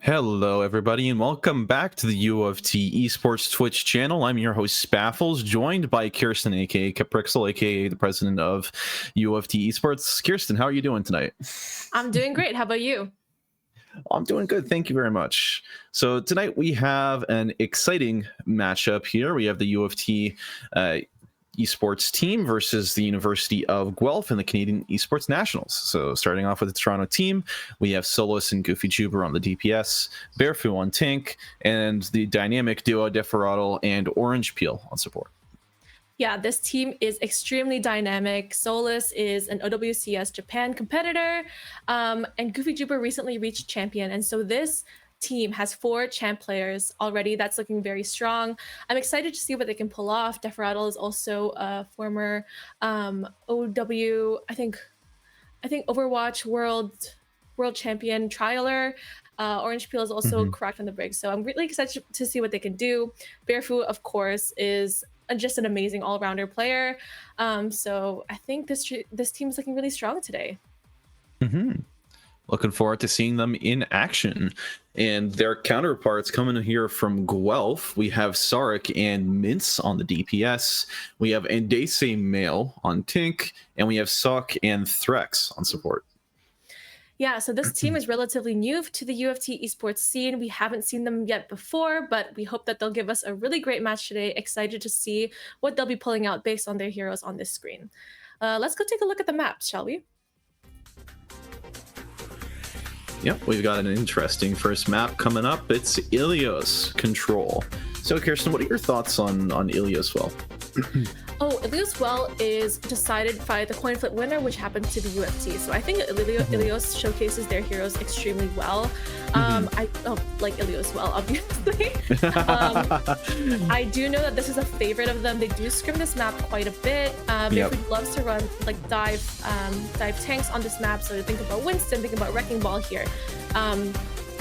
Hello, everybody, and welcome back to the U of T Esports Twitch channel. I'm your host, Spaffles, joined by Kirsten, aka Caprixel, aka the president of U of T Esports. Kirsten, how are you doing tonight? I'm doing great. How about you? I'm doing good. Thank you very much. So tonight we have an exciting matchup here. We have the U of T esports team versus the University of Guelph in the Canadian Esports Nationals. So starting off with the Toronto team, we have Solus and Goofy Juber on the DPS, Bearfu on tank, and the dynamic duo Deferatl and Orange Peel on support. Yeah, this team is extremely dynamic. Solus is an OWCS Japan competitor, and Goofy Juber recently reached champion. And so this team has 4 champ players already. That's looking very strong. I'm excited to see what they can pull off. Deferatl is also a former OW, I think Overwatch world champion trialer. Orange Peel is also cracked on the brig. So I'm really excited to see what they can do. Bearfu, of course, is just an amazing all-rounder player. So I think this team is looking really strong today. Looking forward to seeing them in action. And their counterparts coming here from Guelph, we have Sarek and Mince on the DPS. We have Endese Mail on Tink, and we have Sok and Threx on support. Yeah, so this team is relatively new to the U of T esports scene. We haven't seen them yet before, but we hope that they'll give us a really great match today. Excited to see what they'll be pulling out based on their heroes on this screen. Let's go take a look at the maps, shall we? Yep, we've got an interesting first map coming up. It's Ilios Control. So, Kirsten, what are your thoughts on Ilios Well? Ilios Well is decided by the coin flip winner, which happens to be UFT. So I think Ilios showcases their heroes extremely well. I like Ilios Well, obviously. I do know that this is a favorite of them. They do scrim this map quite a bit. Bearfoot loves to run like dive tanks on this map. So think about Winston, think about Wrecking Ball here.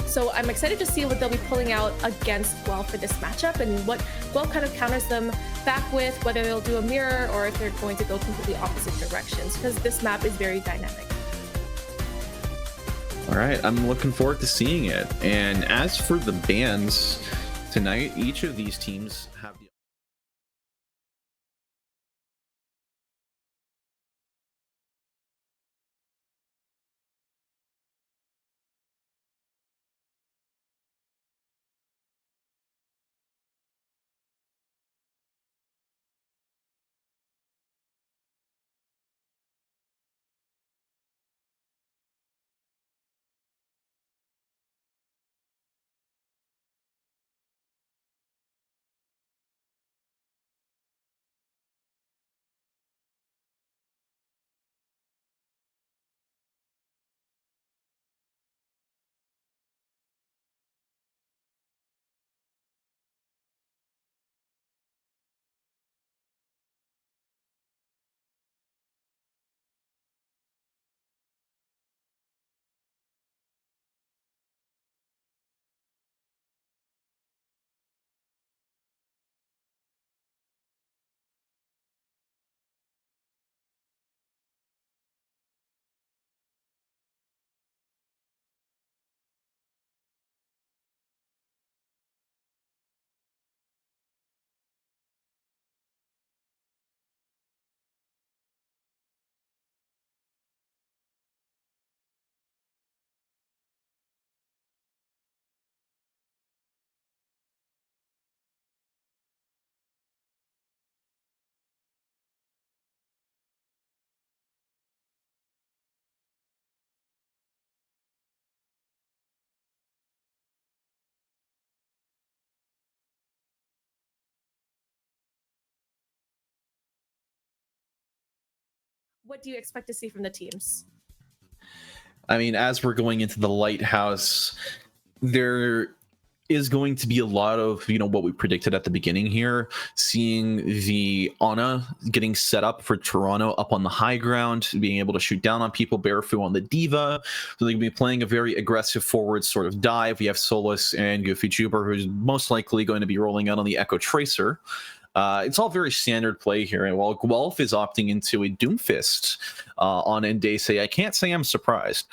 So I'm excited to see what they'll be pulling out against Guelph for this matchup and what Guelph kind of counters them back with, whether they'll do a mirror or if they're going to go completely opposite directions, because this map is very dynamic. All right, I'm looking forward to seeing it. And as for the bans tonight, each of these teams have the What do you expect to see from the teams? I mean, as we're going into the Lighthouse, there is going to be a lot of, what we predicted at the beginning here, seeing the Ana getting set up for Toronto up on the high ground, being able to shoot down on people, Bearfu on the Diva. So they're going to be playing a very aggressive forward sort of dive. We have Solus and Goofy Juber, who's most likely going to be rolling out on the Echo Tracer. It's all very standard play here. And while Guelph is opting into a Doomfist on Endase, I can't say I'm surprised.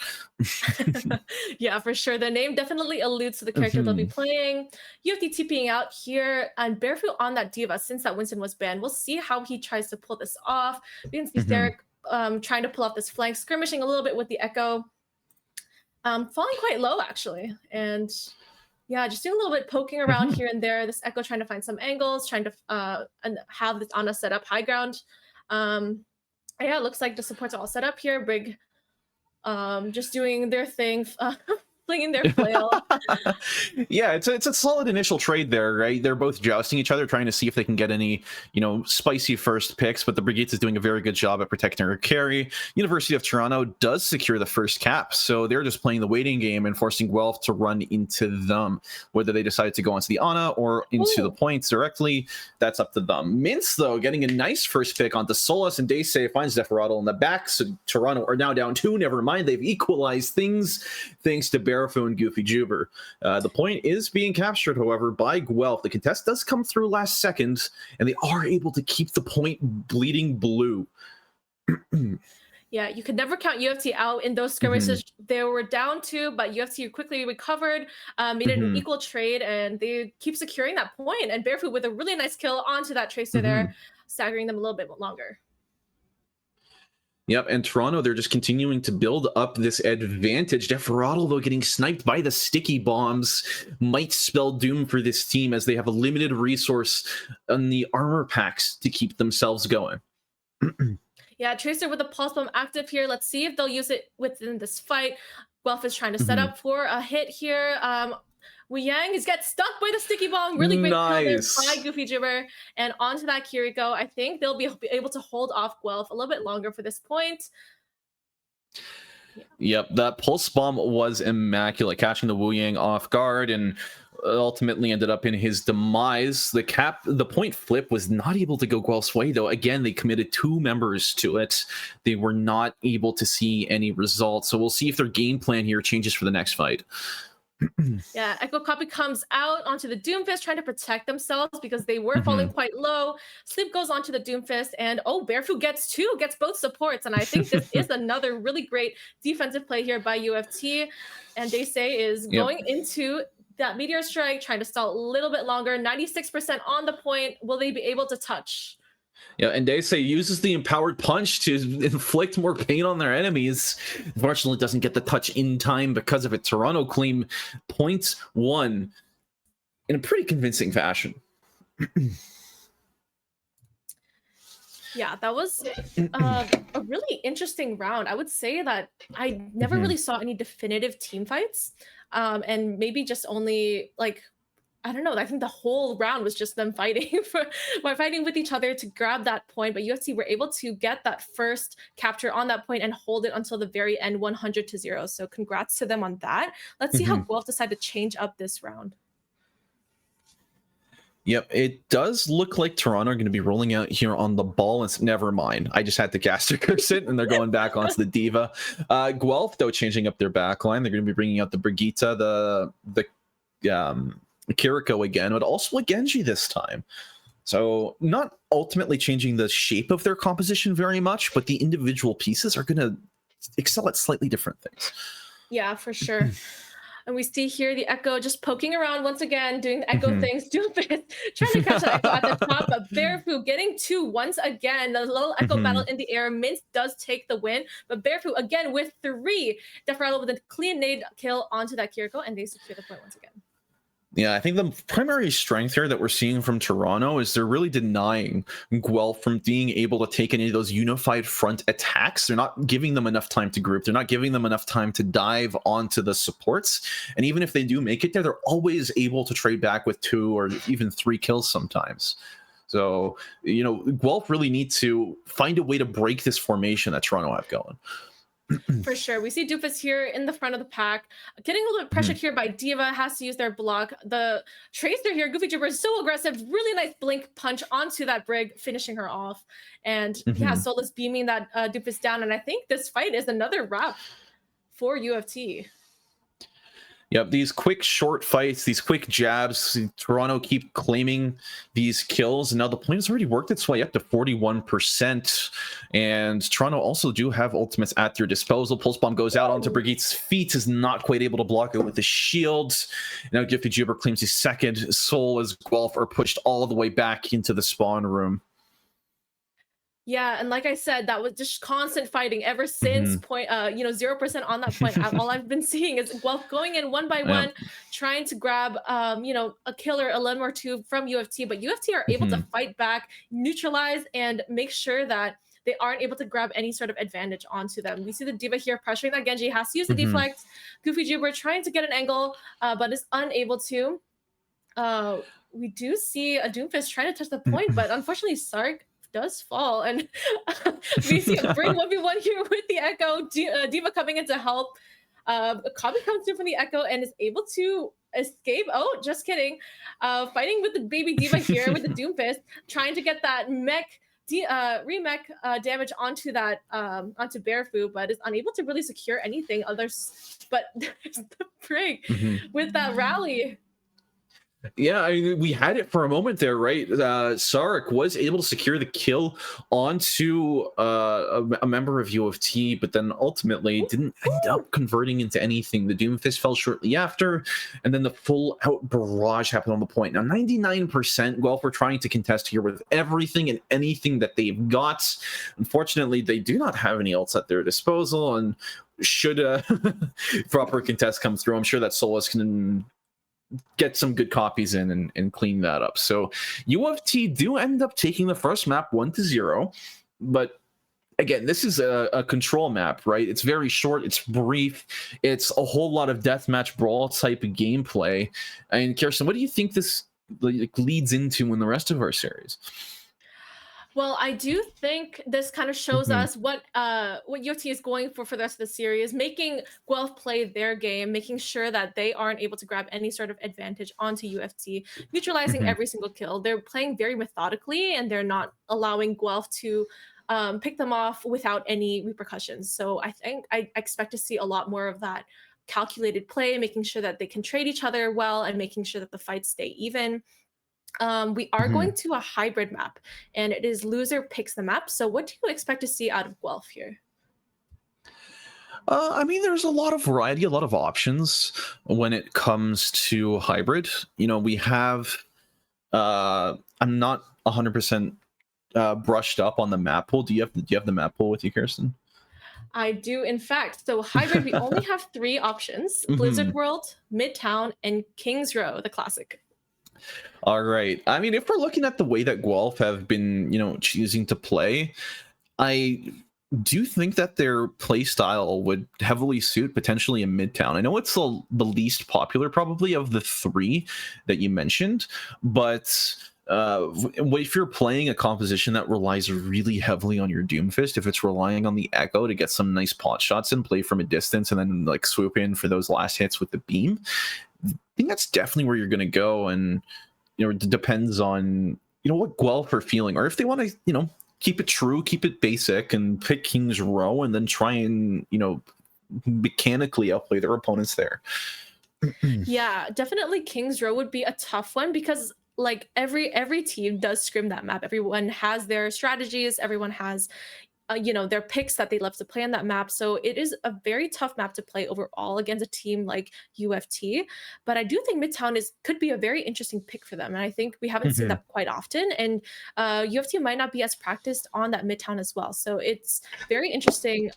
Yeah, for sure. The name definitely alludes to the character they'll be playing. UFT TPing out here and Barefoot on that Diva since that Winston was banned. We'll see how he tries to pull this off. We can see Derek trying to pull off this flank, skirmishing a little bit with the Echo. Falling quite low, actually. And yeah, just doing a little bit poking around here and there. This Echo trying to find some angles, trying to and have this Ana set up high ground. Yeah, it looks like the supports are all set up here. Brig just doing their thing, flinging their flail. Yeah, it's a solid initial trade there, right? They're both jousting each other, trying to see if they can get any, spicy first picks, but the Brigitte is doing a very good job at protecting her carry. University of Toronto does secure the first cap, so they're just playing the waiting game and forcing Guelph to run into them. Whether they decide to go onto the Ana or into the points directly, that's up to them. Mince, though, getting a nice first pick onto Solus, and Daysay finds Zephyratl in the back, so Toronto are now down 2. Never mind, they've equalized things thanks to Barafoo and Goofy Juber. The point is being captured, however, by Guelph. The contest does come through last second, and they are able to keep the point bleeding blue. Yeah, you could never count UFT out in those skirmishes. They were down 2, but UFT quickly recovered, made it an equal trade, and they keep securing that point. And Barefoot with a really nice kill onto that Tracer there, staggering them a little bit longer. Yep, and Toronto, they're just continuing to build up this advantage. Zephyratl, though, getting sniped by the sticky bombs might spell doom for this team as they have a limited resource on the armor packs to keep themselves going. Yeah, Tracer with a pulse bomb active here. Let's see if they'll use it within this fight. Guelph is trying to set up for a hit here. Wu Yang is get stuck by the sticky bomb. Really great kill there by Goofy Jibber. And onto that Kiriko. I think they'll be able to hold off Guelph a little bit longer for this point. Yep, that pulse bomb was immaculate, catching the Wu Yang off guard and ultimately ended up in his demise. The point flip was not able to go Guelph's way, though. Again, they committed 2 members to it. They were not able to see any results. So we'll see if their game plan here changes for the next fight. Yeah, Echo Copy comes out onto the Doomfist trying to protect themselves because they were falling quite low. Sleep goes onto the Doomfist, and Barefoot gets both supports. And I think this is another really great defensive play here by UFT. And they say is going into that Meteor Strike, trying to stall a little bit longer. 96% on the point. Will they be able to touch? Yeah, and Daysay uses the empowered punch to inflict more pain on their enemies. Unfortunately, doesn't get the touch in time because of it. Toronto claim .1 in a pretty convincing fashion. Yeah, that was a really interesting round. I would say that I never really saw any definitive team fights, and maybe just only like, I don't know. I think the whole round was just them fighting fighting with each other to grab that point. But UFC were able to get that first capture on that point and hold it until the very end, 100-0. So congrats to them on that. Let's see how Guelph decide to change up this round. Yep, it does look like Toronto are going to be rolling out here on the ball. It's never mind. I just had to caster curse it, and they're going back onto the Diva. Guelph, though, changing up their back line. They're going to be bringing out the Brigitte, the Kiriko again, but also a Genji this time. So not ultimately changing the shape of their composition very much, but the individual pieces are going to excel at slightly different things. Yeah, for sure. And we see here the Echo just poking around once again, doing the Echo things, trying to catch the Echo at the top, but Barefoot getting 2 once again. The little Echo battle in the air. Mince does take the win, but Barefoot again with 3. Zephyratl with a clean nade kill onto that Kiriko, and they secure the point once again. Yeah, I think the primary strength here that we're seeing from Toronto is they're really denying Guelph from being able to take any of those unified front attacks. They're not giving them enough time to group. They're not giving them enough time to dive onto the supports. And even if they do make it there, they're always able to trade back with 2 or even 3 kills sometimes. So, Guelph really need to find a way to break this formation that Toronto have going. For sure. We see Doofus here in the front of the pack, getting a little bit pressured here by Diva, has to use their block. The Tracer here, Goofy Jibber, is so aggressive. Really nice blink punch onto that Brig, finishing her off. And yeah, Solus beaming that Doofus down. And I think this fight is another wrap for UFT. Yep, these quick short fights, these quick jabs, Toronto keep claiming these kills, and now the point has already worked its way up to 41%. And Toronto also do have ultimates at their disposal. Pulse Bomb goes out onto Brigitte's feet, is not quite able to block it with the shield. Now Gifted Jubber claims his second. Soul as Guelph are pushed all the way back into the spawn room. Yeah, and like I said, that was just constant fighting ever since point, 0% on that point. All I've been seeing is Guelph going in one by one, trying to grab, a killer, a limb or two from UFT, but UFT are able to fight back, neutralize, and make sure that they aren't able to grab any sort of advantage onto them. We see the D.Va here pressuring that Genji, has to use the deflect. Goofy Jubber trying to get an angle, but is unable to. We do see a Doomfist trying to touch the point, but unfortunately Sark does fall, and we see a bring 1v1 here with the Echo. D.Va coming in to help. Kabi comes through from the Echo and is able to escape. Oh, just kidding. Fighting with the baby D.Va here with the Doomfist, trying to get that remech damage onto that onto Bearfu, but is unable to really secure anything. But there's the break with that rally. Yeah, I mean, we had it for a moment there, right? Sark was able to secure the kill onto a member of UFT, but then ultimately didn't end up converting into anything. The Doomfist fell shortly after, and then the full-out barrage happened on the point. Now, 99% Guelph are trying to contest here with everything and anything that they've got. Unfortunately, they do not have any ults at their disposal, and should proper contest come through, I'm sure that Solus can get some good copies in and clean that up. So UFT do end up taking the first map 1-0, but again, this is a control map, right? It's very short, it's brief, it's a whole lot of deathmatch brawl type of gameplay. And Kirsten, what do you think this leads into in the rest of our series? Well, I do think this kind of shows us what UFT is going for the rest of the series, making Guelph play their game, making sure that they aren't able to grab any sort of advantage onto UFT, neutralizing every single kill. They're playing very methodically, and they're not allowing Guelph to pick them off without any repercussions. So I think I expect to see a lot more of that calculated play, making sure that they can trade each other well, and making sure that the fights stay even. We are going to a hybrid map, and it is loser picks the map. So what do you expect to see out of Guelph here? I mean, there's a lot of variety, a lot of options when it comes to hybrid. You know, we have, I'm not 100% brushed up on the map pool. Do you have the map pool with you, Kirsten? I do, in fact. So hybrid, we only have 3 options: Blizzard World, Midtown, and Kings Row, the classic. All right. I mean, if we're looking at the way that Guelph have been, choosing to play, I do think that their play style would heavily suit potentially a Midtown. I know it's the least popular probably of the 3 that you mentioned, but if you're playing a composition that relies really heavily on your Doomfist, if it's relying on the Echo to get some nice pot shots and play from a distance and then like swoop in for those last hits with the beam, I think that's definitely where you're going to go. And it depends on what Guelph are feeling, or if they want to keep it true, keep it basic, and pick King's Row, and then try and mechanically outplay their opponents there. Yeah, definitely King's Row would be a tough one, because like every team does scrim that map. Everyone has their strategies, everyone has their picks that they love to play on that map. So it is a very tough map to play overall against a team like UFT. But I do think Midtown could be a very interesting pick for them. And I think we haven't seen that quite often. And UFT might not be as practiced on that Midtown as well. So it's very interesting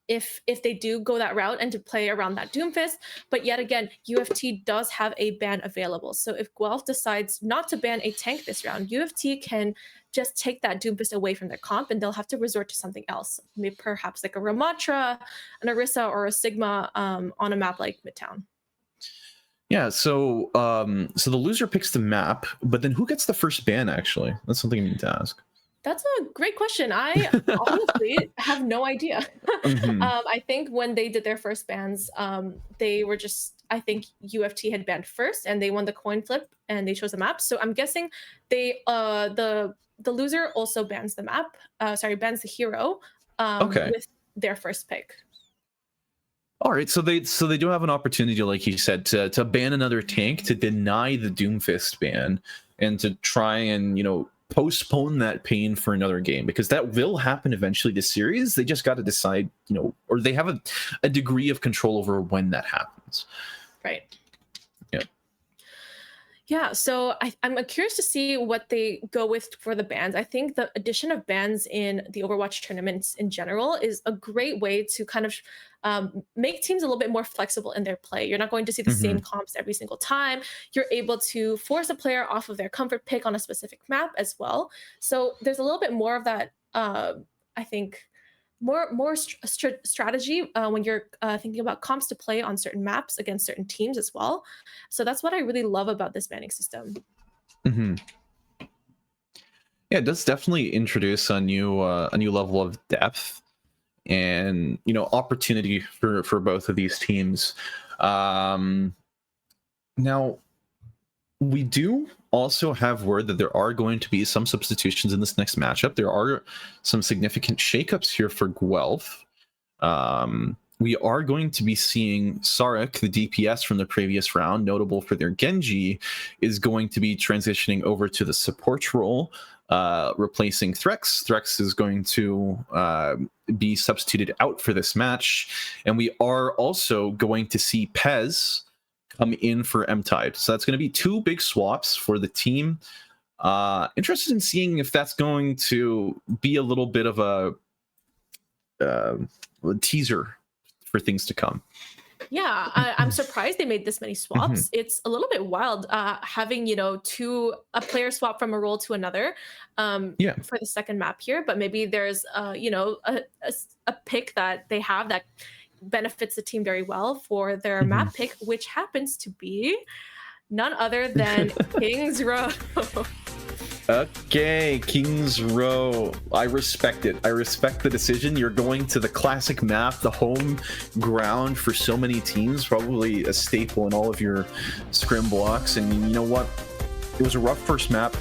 if they do go that route and to play around that Doomfist. But yet again, UFT does have a ban available. So if Guelph decides not to ban a tank this round, UFT can just take that Doomfist away from their comp, and they'll have to resort to something else. Maybe perhaps like a Ramatra, an Orisa, or a Sigma on a map like Midtown. Yeah, so the loser picks the map, but then who gets the first ban, actually? That's something I need to ask. That's a great question. I honestly have no idea. I think when they did their first bans, they were I think UFT had banned first, and they won the coin flip, and they chose a map. So I'm guessing they the loser also bans the map. Bans the hero with their first pick. All right, so they do have an opportunity, like you said, to ban another tank, to deny the Doomfist ban, and to try and postpone that pain for another game, because that will happen eventually this series. They just got to decide, or they have a degree of control over when that happens. Right. Yeah. Yeah, so I'm curious to see what they go with for the bans. I think the addition of bans in the Overwatch tournaments in general is a great way to kind of make teams a little bit more flexible in their play. You're not going to see the same comps every single time. You're able to force a player off of their comfort pick on a specific map as well. So there's a little bit more of that, I think, more strategy when you're thinking about comps to play on certain maps against certain teams as well. So that's what I really love about this banning system. Yeah, it does definitely introduce a new level of depth and opportunity for both of these teams. Now we do also have word that there are going to be some substitutions in this next matchup. There are some significant shakeups here for Guelph. We are going to be seeing Sarek, the DPS from the previous round, notable for their Genji, is going to be transitioning over to the support role, replacing Threx. Threx is going to be substituted out for this match. And we are also going to see Pez come in for M-Tide. So that's going to be two big swaps for the team. Interested in seeing if that's going to be a little bit of a teaser for things to come. Yeah, I'm surprised they made this many swaps. It's a little bit wild having a player swap from a role to another for the second map here. But maybe there's a pick that they have that benefits the team very well for their map pick, which happens to be none other than Kings Row. Okay, Kings Row. I respect it. I respect the decision. You're going to the classic map, the home ground for so many teams, probably a staple in all of your scrim blocks. And you know what? It was a rough first map.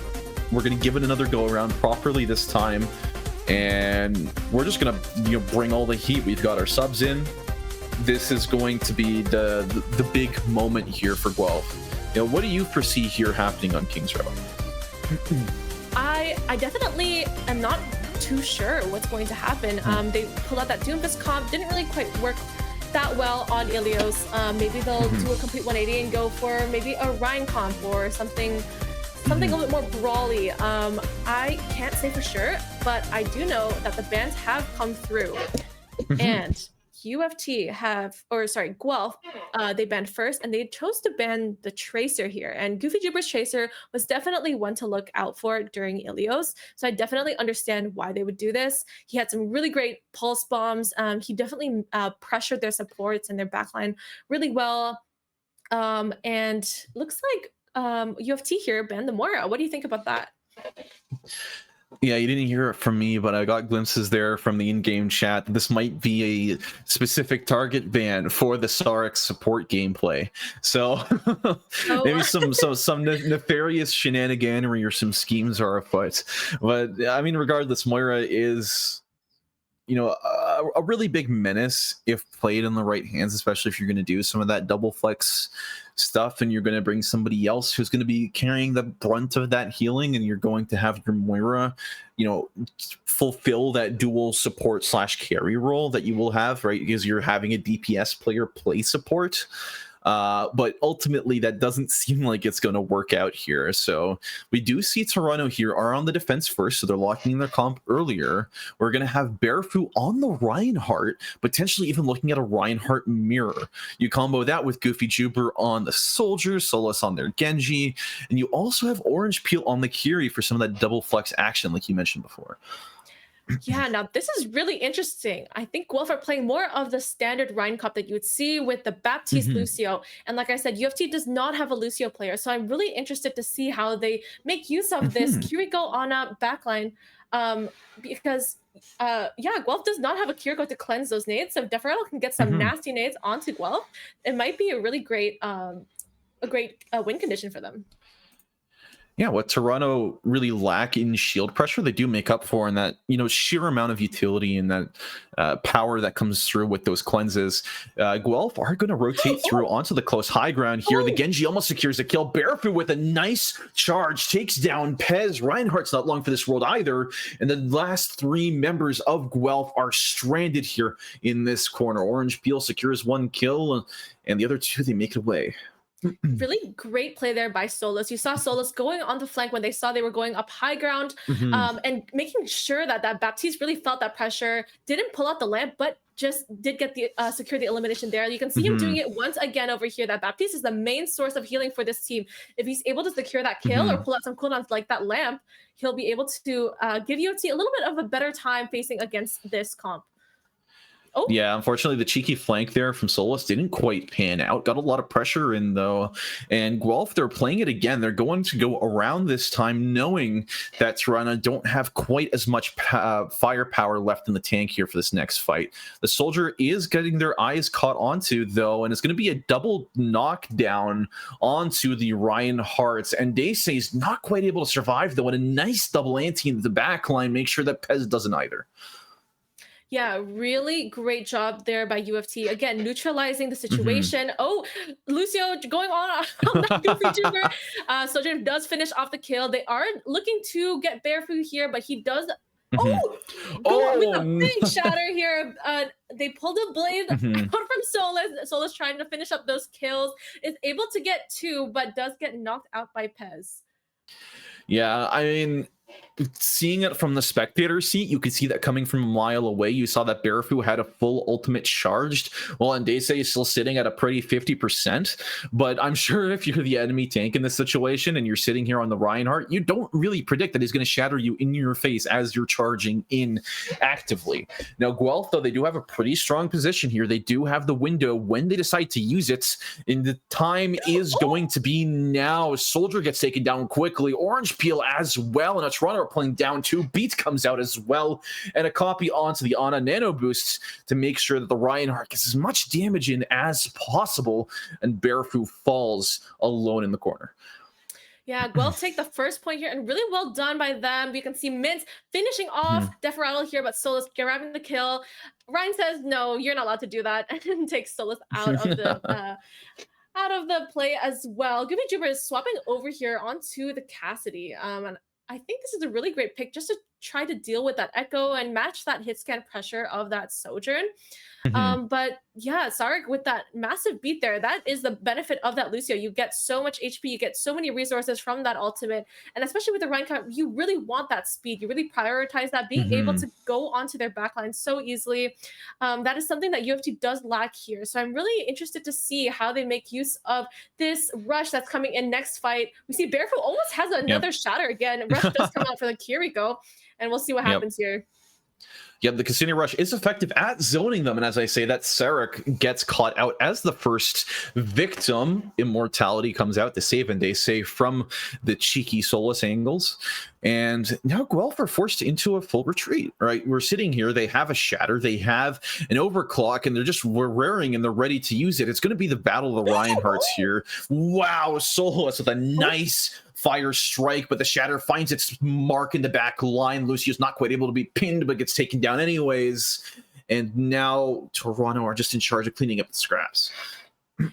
We're going to give it another go around properly this time. And we're just going to bring all the heat. We've got our subs in. This is going to be the big moment here for Guelph. What do you foresee here happening on Kings Row? I definitely am not too sure what's going to happen. They pulled out that Doomfist comp, didn't really quite work that well on Ilios. Maybe they'll do a complete 180 and go for maybe a Ryan comp or something a little bit more brawly. I can't say for sure, but I do know that the bans have come through. And Guelph, they banned first, and they chose to ban the Tracer here. And Goofy Juber's Tracer was definitely one to look out for during Ilios. So I definitely understand why they would do this. He had some really great pulse bombs. He definitely pressured their supports and their backline really well. And looks like UFT here banned the Moira. What do you think about that? Yeah, you didn't hear it from me, but I got glimpses there from the in-game chat that this might be a specific target ban for the Sarek support gameplay. So maybe some nefarious shenaniganery or some schemes are afoot. But I mean, regardless, Moira is a really big menace if played in the right hands, especially if you're going to do some of that double flex stuff and you're going to bring somebody else who's going to be carrying the brunt of that healing, and you're going to have your Moira fulfill that dual support / carry role that you will have, right? Because you're having a DPS player play support. But ultimately, that doesn't seem like it's going to work out here. So we do see Toronto here are on the defense first, so they're locking in their comp earlier. We're going to have Barefoot on the Reinhardt, potentially even looking at a Reinhardt mirror. You combo that with Goofy Juber on the Soldier, Solus on their Genji, and you also have Orange Peel on the Kiri for some of that double flex action like you mentioned before. Yeah, now this is really interesting. I think Guelph are playing more of the standard Rhine Cup that you would see with the Baptiste Lucio. And like I said, UFT does not have a Lucio player. So I'm really interested to see how they make use of this Kiriko Ana backline. Because Guelph does not have a Kiriko to cleanse those nades. So if Deferrell can get some nasty nades onto Guelph, it might be a really great win condition for them. Yeah, what Toronto really lack in shield pressure, they do make up for in that, sheer amount of utility and that power that comes through with those cleanses. Guelph are going to rotate through onto the close high ground here. The Genji almost secures a kill. Barefoot with a nice charge takes down Pez. Reinhardt's not long for this world either. And the last three members of Guelph are stranded here in this corner. Orange Peel secures one kill, and the other two, they make it away. Really great play there by Solus. You saw Solus going on the flank when they saw they were going up high ground, and making sure that Baptiste really felt that pressure, didn't pull out the lamp, but just did get the secure the elimination there. You can see him doing it once again over here, that Baptiste is the main source of healing for this team. If he's able to secure that kill or pull out some cooldowns like that lamp, he'll be able to give UFT a little bit of a better time facing against this comp. Oh. Yeah, unfortunately, the cheeky flank there from Solus didn't quite pan out. Got a lot of pressure in, though. And Guelph, they're playing it again. They're going to go around this time, knowing that Toronto don't have quite as much firepower left in the tank here for this next fight. The Soldier is getting their eyes caught onto, though, and it's going to be a double knockdown onto the Reinhardts. And Daysay's not quite able to survive, though, and a nice double ante into the back line. Make sure that Pez doesn't either. Yeah, really great job there by UFT. Again, neutralizing the situation. Oh, Lucio going on that goofy jumper. Sojourn does finish off the kill. They are looking to get Barefoot here, but he does... Go on with a big shatter here. They pulled a blade out from Solus. Solus trying to finish up those kills. Is able to get two, but does get knocked out by Pez. Yeah, I mean... seeing it from the spectator seat, you could see that coming from a mile away. You saw that Barefoot had a full ultimate charged, while Daysay is still sitting at a pretty 50%. But I'm sure if you're the enemy tank in this situation and you're sitting here on the Reinhardt, you don't really predict that he's going to shatter you in your face as you're charging in actively. Now, Guelph, though, they do have a pretty strong position here. They do have the window when they decide to use it, and the time is going to be now. Soldier gets taken down quickly. Orange Peel as well, and a Toronto playing down two. Beats comes out as well, and a copy onto the Ana nano boosts to make sure that the Reinhardt gets as much damage in as possible, and Barefoot falls alone in the corner. Yeah, Guelph take the first point here, and really well done by them. You can see Mint finishing off Deferattle here, but Solus grabbing the kill. Ryan says, no, you're not allowed to do that, and takes Solus out of the out of the play as well. Goofy Jupiter is swapping over here onto the Cassidy. And I think this is a really great pick just to try to deal with that echo and match that hit scan pressure of that Sojourn. But yeah, Sarek with that massive beat there, that is the benefit of that Lucio. You get so much HP, you get so many resources from that ultimate, and especially with the Reinhardt, you really want that speed. You really prioritize that, being able to go onto their backline so easily. That is something that UFT does lack here. So I'm really interested to see how they make use of this rush that's coming in next fight. We see Barefoot almost has another shatter again. Rush does come out for the Kiriko, and we'll see what happens here. Yeah, the Cassini Rush is effective at zoning them, and as I say, that Sarek gets caught out as the first victim. Immortality comes out to save, and they say from the cheeky Solus angles. And now Guelph are forced into a full retreat, right? We're sitting here, they have a shatter, they have an overclock, and they're just raring and they're ready to use it. It's going to be the battle of the Reinhardts here. Wow, Solus with a nice fire strike, but the shatter finds its mark in the back line. Lucio's not quite able to be pinned, but gets taken down anyways. And now Toronto are just in charge of cleaning up the scraps.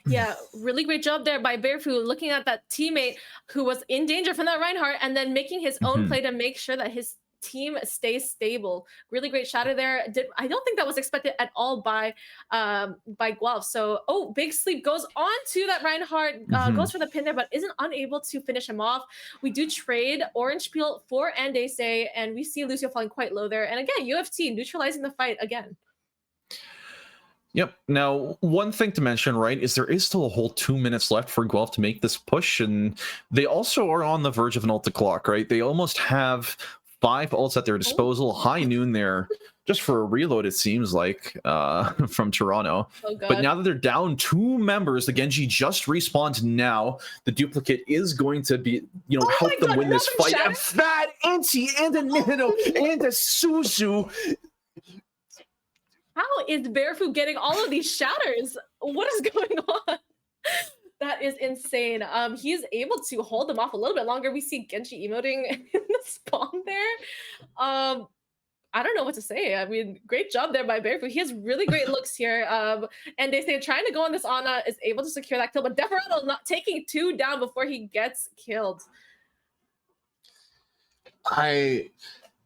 Yeah, really great job there by Barefoot, looking at that teammate who was in danger from that Reinhardt and then making his own play to make sure that his team stays stable. Really great shatter there. I don't think that was expected at all by Guelph. So, Big Sleep goes on to that Reinhardt, goes for the pin there, but isn't unable to finish him off. We do trade Orange Peel for Andese, and we see Lucio falling quite low there. And again, UFT neutralizing the fight again. Yep. Now, one thing to mention, right, is there is still a whole 2 minutes left for Guelph to make this push, and they also are on the verge of an ult clock, right? They almost have 5 ults at their disposal. High noon there, just for a reload, it seems like, from Toronto. But now that they're down 2 members, the Genji just respawned now. The duplicate is going to be, help them win this fight. A fat Anti and a Nano and a Suzu. How is Barefoot getting all of these shatters? What is going on? That is insane. He's able to hold them off a little bit longer. We see Genji emoting in the spawn there. Um, I don't know what to say. I mean, great job there by Barefoot. He has really great looks here. And they say trying to go on this Ana is able to secure that kill, but Desperado not taking 2 down before he gets killed.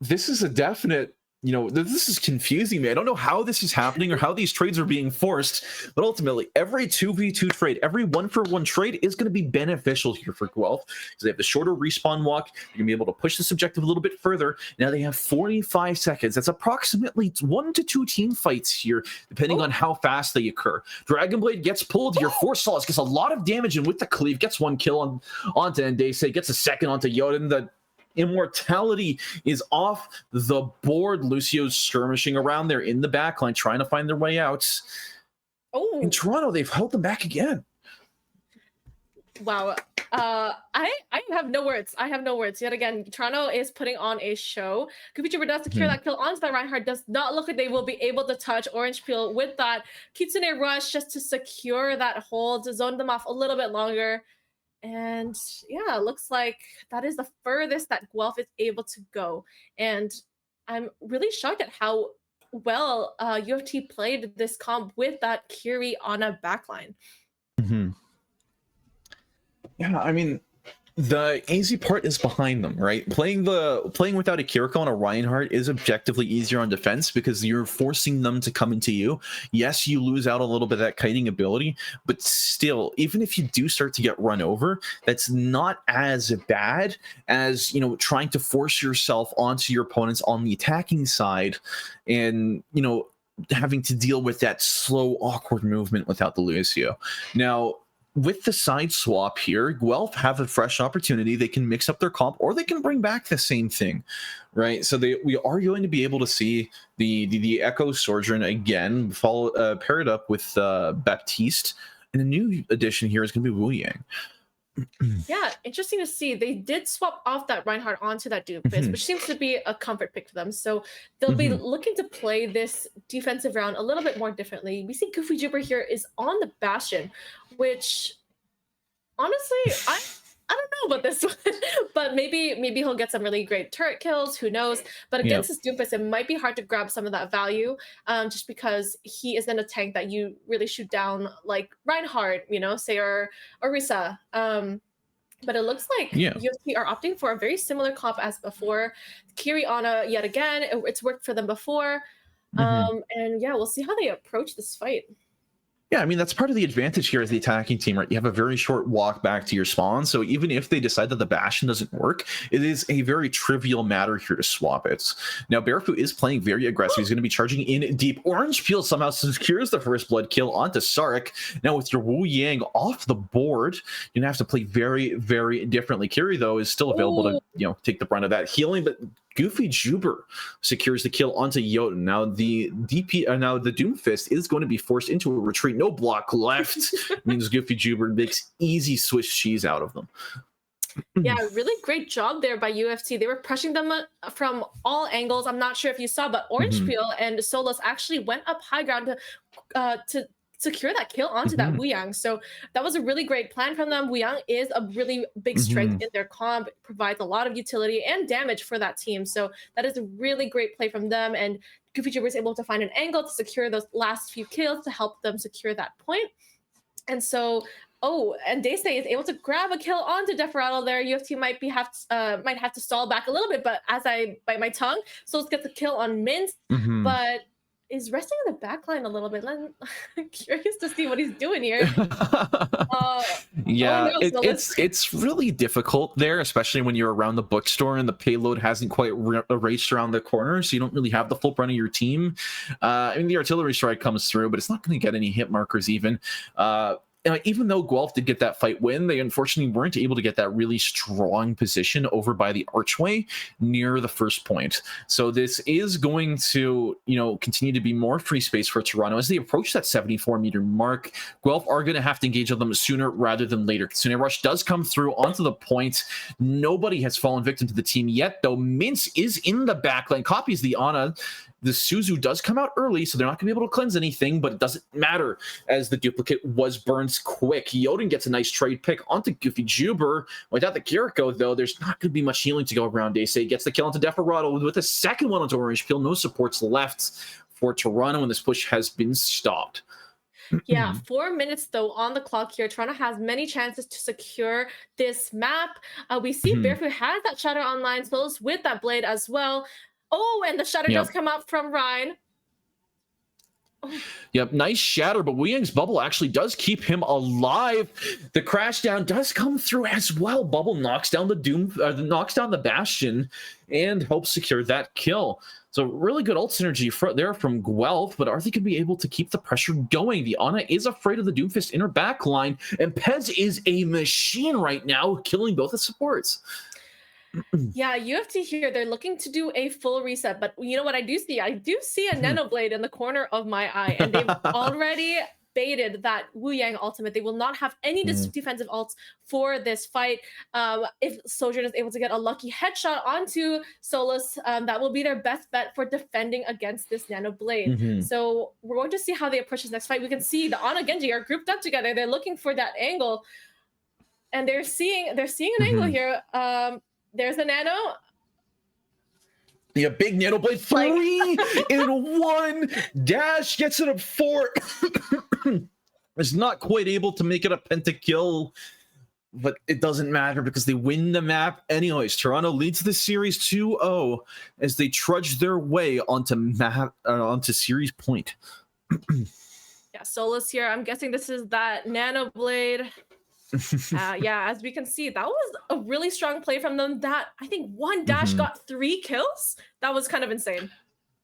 This is a definite, this is confusing me. I don't know how this is happening or how these trades are being forced, but ultimately every 2v2 trade, every 1-for-1 trade is going to be beneficial here for Guelph because they have the shorter respawn walk. You're going to be able to push this objective a little bit further. Now they have 45 seconds. That's approximately 1 to 2 team fights here, depending on how fast they occur. Dragon Blade gets pulled here. Force Solace gets a lot of damage, and with the cleave, gets 1 kill onto Ndese, gets a second onto Yoden. The immortality is off the board. Lucio's skirmishing around there in the backline, trying to find their way out. Oh, In Toronto, they've held them back again. wow. I have no words. I have no words. Yet again, Toronto is putting on a show. Kubichibur does secure that kill onto that Reinhardt. Does not look like they will be able to touch Orange Peel with that Kitsune Rush just to secure that hold, to zone them off a little bit longer. And yeah, looks like that is the furthest that Guelph is able to go. And I'm really shocked at how well U of T played this comp with that Kiri on a backline. Yeah, I mean, the easy part is behind them, right? Playing without a Kiriko on a Reinhardt is objectively easier on defense because you're forcing them to come into you. Yes, you lose out a little bit of that kiting ability, but still, even if you do start to get run over, that's not as bad as, trying to force yourself onto your opponents on the attacking side and, having to deal with that slow, awkward movement without the Lucio. Now, with the side swap here, Guelph have a fresh opportunity. They can mix up their comp, or they can bring back the same thing, right? So we are going to be able to see the Echo Sojourn again, paired up with Baptiste, and a new addition here is going to be Wu Yang. Yeah, interesting to see. They did swap off that Reinhardt onto that Doomfist, which seems to be a comfort pick for them. So they'll be looking to play this defensive round a little bit more differently. We see Goofy Jibber here is on the Bastion, which honestly, I don't know about this one, but maybe he'll get some really great turret kills. Who knows? But against this Doomfist, it might be hard to grab some of that value, just because he isn't a tank that you really shoot down like Reinhardt, say or Orisa. But it looks like UFC are opting for a very similar comp as before. Kiri Ana, yet again, it's worked for them before. And yeah, we'll see how they approach this fight. Yeah, I mean, that's part of the advantage here as the attacking team, right? You have a very short walk back to your spawn, so even if they decide that the Bastion doesn't work, it is a very trivial matter here to swap it. Now, Barefoot is playing very aggressive. He's going to be charging in deep. Orange Peel somehow secures the first blood kill onto Sarek. Now, with your Wu Yang off the board, you're going to have to play very, very differently. Kiri, though, is still available to, take the brunt of that healing, but Goofy Juber secures the kill onto Yoden. Now the Doomfist is going to be forced into a retreat. No block left means Goofy Juber makes easy Swiss cheese out of them. Yeah, really great job there by UFC. They were pressuring them from all angles. I'm not sure if you saw, but Orange Peel and Solos actually went up high ground to secure that kill onto that Wu Yang. So that was a really great plan from them. Wu Yang is a really big strength in their comp, provides a lot of utility and damage for that team. So that is a really great play from them. And Goofy Jibber was able to find an angle to secure those last few kills to help them secure that point. And so, and Daysay is able to grab a kill onto Desperado there. UFC might have to stall back a little bit, but as I bite my tongue, so let's get the kill on Mint. But is resting in the backline a little bit. I'm curious to see what he's doing here. It's really difficult there, especially when you're around the bookstore and the payload hasn't quite erased around the corner, so you don't really have the full brunt of your team. I mean, the artillery strike comes through, but it's not going to get any hit markers even. Even though Guelph did get that fight win, they unfortunately weren't able to get that really strong position over by the archway near the first point. So this is going to, continue to be more free space for Toronto as they approach that 74-meter mark. Guelph are going to have to engage on them sooner rather than later. Kitsune Rush does come through onto the point. Nobody has fallen victim to the team yet, though. Mintz is in the backline, copies the Ana. The Suzu does come out early, so they're not going to be able to cleanse anything, but it doesn't matter as the duplicate was burns quick. Yoden gets a nice trade pick onto Goofy Juber. Without the Kiriko, though, there's not going to be much healing to go around. Ace gets the kill onto Desperado with a second one onto Orange Peel. No supports left for Toronto, and this push has been stopped. Yeah, 4 minutes though on the clock here. Toronto has many chances to secure this map. We see Barefoot has that Shatter online, Solos with that Blade as well. Oh, and the Shatter does come out from Ryan. Yep, nice shatter, but Wu Yang's bubble actually does keep him alive. The crash down does come through as well. Bubble knocks down the knocks down the Bastion and helps secure that kill. So really good ult synergy there from Guelph, but are they going to be able to keep the pressure going? The Ana is afraid of the Doomfist inner backline, and Pez is a machine right now, killing both the supports. Yeah, UFT here, they're looking to do a full reset, but you know what I do see? I do see a Nano Blade in the corner of my eye, and they've already baited that Wu Yang ultimate. They will not have any defensive ults for this fight. If Sojourn is able to get a lucky headshot onto Solus, that will be their best bet for defending against this Nano Blade. So we're going to see how they approach this next fight. We can see the Ana Genji are grouped up together. They're looking for that angle, and they're seeing an angle here. There's a Nano. Yeah, big Nano Blade 3 in 1. Dash gets it up 4. Is not quite able to make it a pentakill, but it doesn't matter because they win the map anyways. Toronto leads the series 2-0 as they trudge their way onto series point. Yeah, Solus here. I'm guessing this is that Nano Blade. Yeah, as we can see, that was a really strong play from them. That I think one dash got 3 kills. That was kind of insane.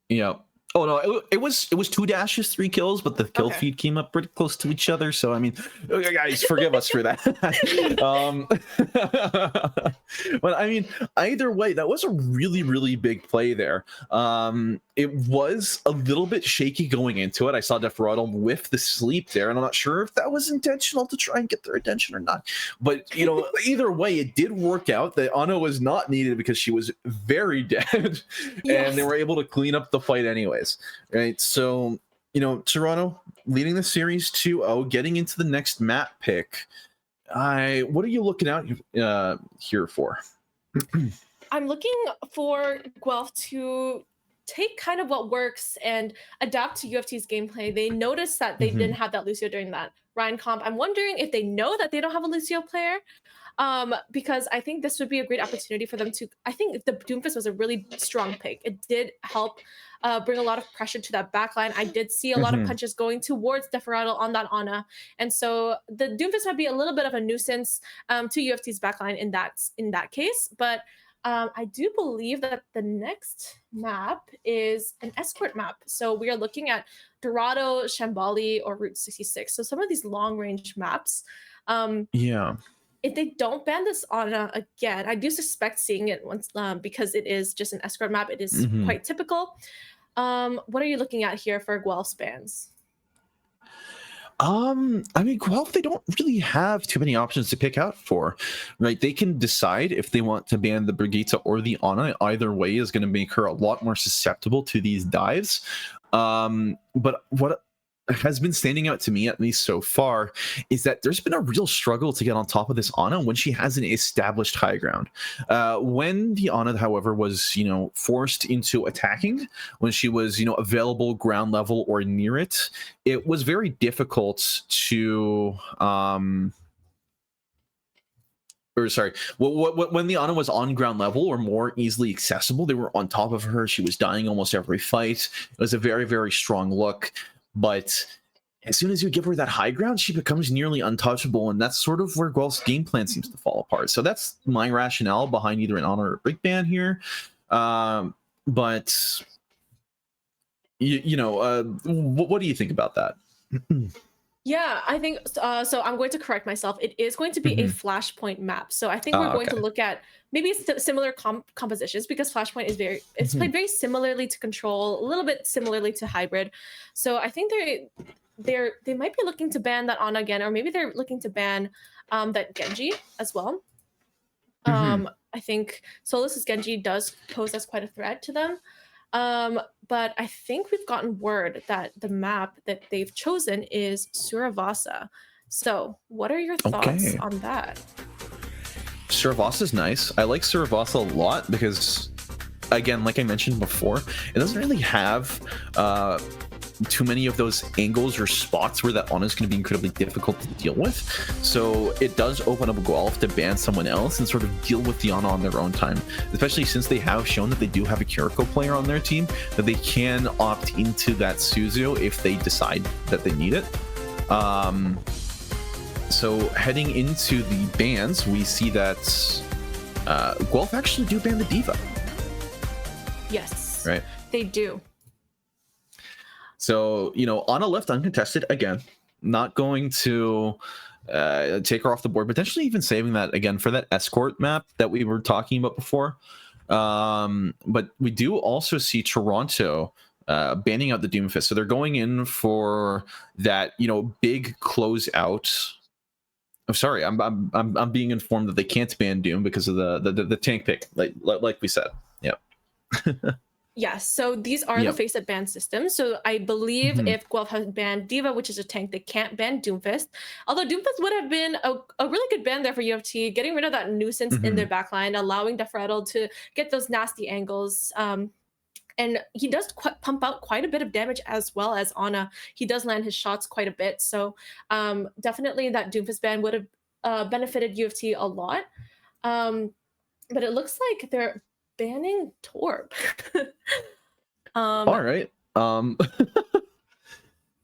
Yeah. Oh no, it was 2 dashes, 3 kills, but the kill feed came up pretty close to each other. So I mean, guys, forgive us for that. But I mean, either way, that was a really, really big play there. It was a little bit shaky going into it. I saw Desperado whiff the sleep there, and I'm not sure if that was intentional to try and get their attention or not. But you know, either way, it did work out. The Ana was not needed because she was very dead, and they were able to clean up the fight anyways. Right, so you know, Toronto leading the series 2-0, getting into the next map pick. What are you looking out here for? I'm looking for Guelph to take kind of what works and adapt to UFT's gameplay. They noticed that they didn't have that Lucio during that Ryan comp. I'm wondering if they know that they don't have a Lucio player, because I think this would be a great opportunity for them to. I think the Doomfist was a really strong pick. It did help bring a lot of pressure to that backline. I did see a lot of punches going towards Desperado on that Ana, and so the Doomfist might be a little bit of a nuisance to UFT's backline in that case. But I do believe that the next map is an escort map. So we are looking at Dorado, Shambali, or Route 66. So some of these long-range maps. If they don't ban this Ana again, I do suspect seeing it once because it is just an escort map. It is quite typical. What are you looking at here for Guelph's bans? I mean, Guelph, they don't really have too many options to pick out for, right? They can decide if they want to ban the Brigitte or the Ana. Either way is going to make her a lot more susceptible to these dives. But what has been standing out to me, at least so far, is that there's been a real struggle to get on top of this Ana when she has an established high ground. When the Ana, however, was, you know, forced into attacking, when she was, you know, available ground level or near it, it was very difficult to when the Ana was on ground level or more easily accessible, they were on top of her. She was dying almost every fight. It was a very, very strong look. But as soon as you give her that high ground, she becomes nearly untouchable, and that's sort of where Guelph's game plan seems to fall apart. So that's my rationale behind either an Ana or a big ban here. But what do you think about that? Yeah, I think so. I'm going to correct myself. It is going to be a Flashpoint map. So I think we're going to look at maybe similar compositions because Flashpoint is it's played very similarly to Control, a little bit similarly to Hybrid. So I think they might be looking to ban that Ana again, or maybe they're looking to ban that Genji as well. I think Solus's Genji does pose as quite a threat to them. But I think we've gotten word that the map that they've chosen is Suravasa. So, what are your thoughts Okay. on that? Suravasa's nice. I like Suravasa a lot because, again, like I mentioned before, it doesn't really have too many of those angles or spots where that Ana is going to be incredibly difficult to deal with. So it does open up Guelph to ban someone else and sort of deal with the Ana on their own time, especially since they have shown that they do have a Kiriko player on their team, that they can opt into that Suzu if they decide that they need it. So heading into the bans, we see that Guelph actually do ban the Diva. Yes, right? they do. So, Ana left uncontested again, not going to take her off the board, potentially even saving that again for that escort map that we were talking about before. But we do also see Toronto banning out the Doomfist. So they're going in for that, big closeout. I'm sorry, I'm being informed that they can't ban Doom because of the tank pick, like we said. Yep. Yes, so these are the face at ban systems. So I believe if Guelph has banned Diva, which is a tank, they can't ban Doomfist. Although Doomfist would have been a really good ban there for UFT, getting rid of that nuisance in their backline, allowing Defrettle to get those nasty angles. And he does pump out quite a bit of damage as well as Ana. He does land his shots quite a bit. So definitely that Doomfist ban would have benefited UFT a lot. But it looks like they're banning Torb. All right. Torb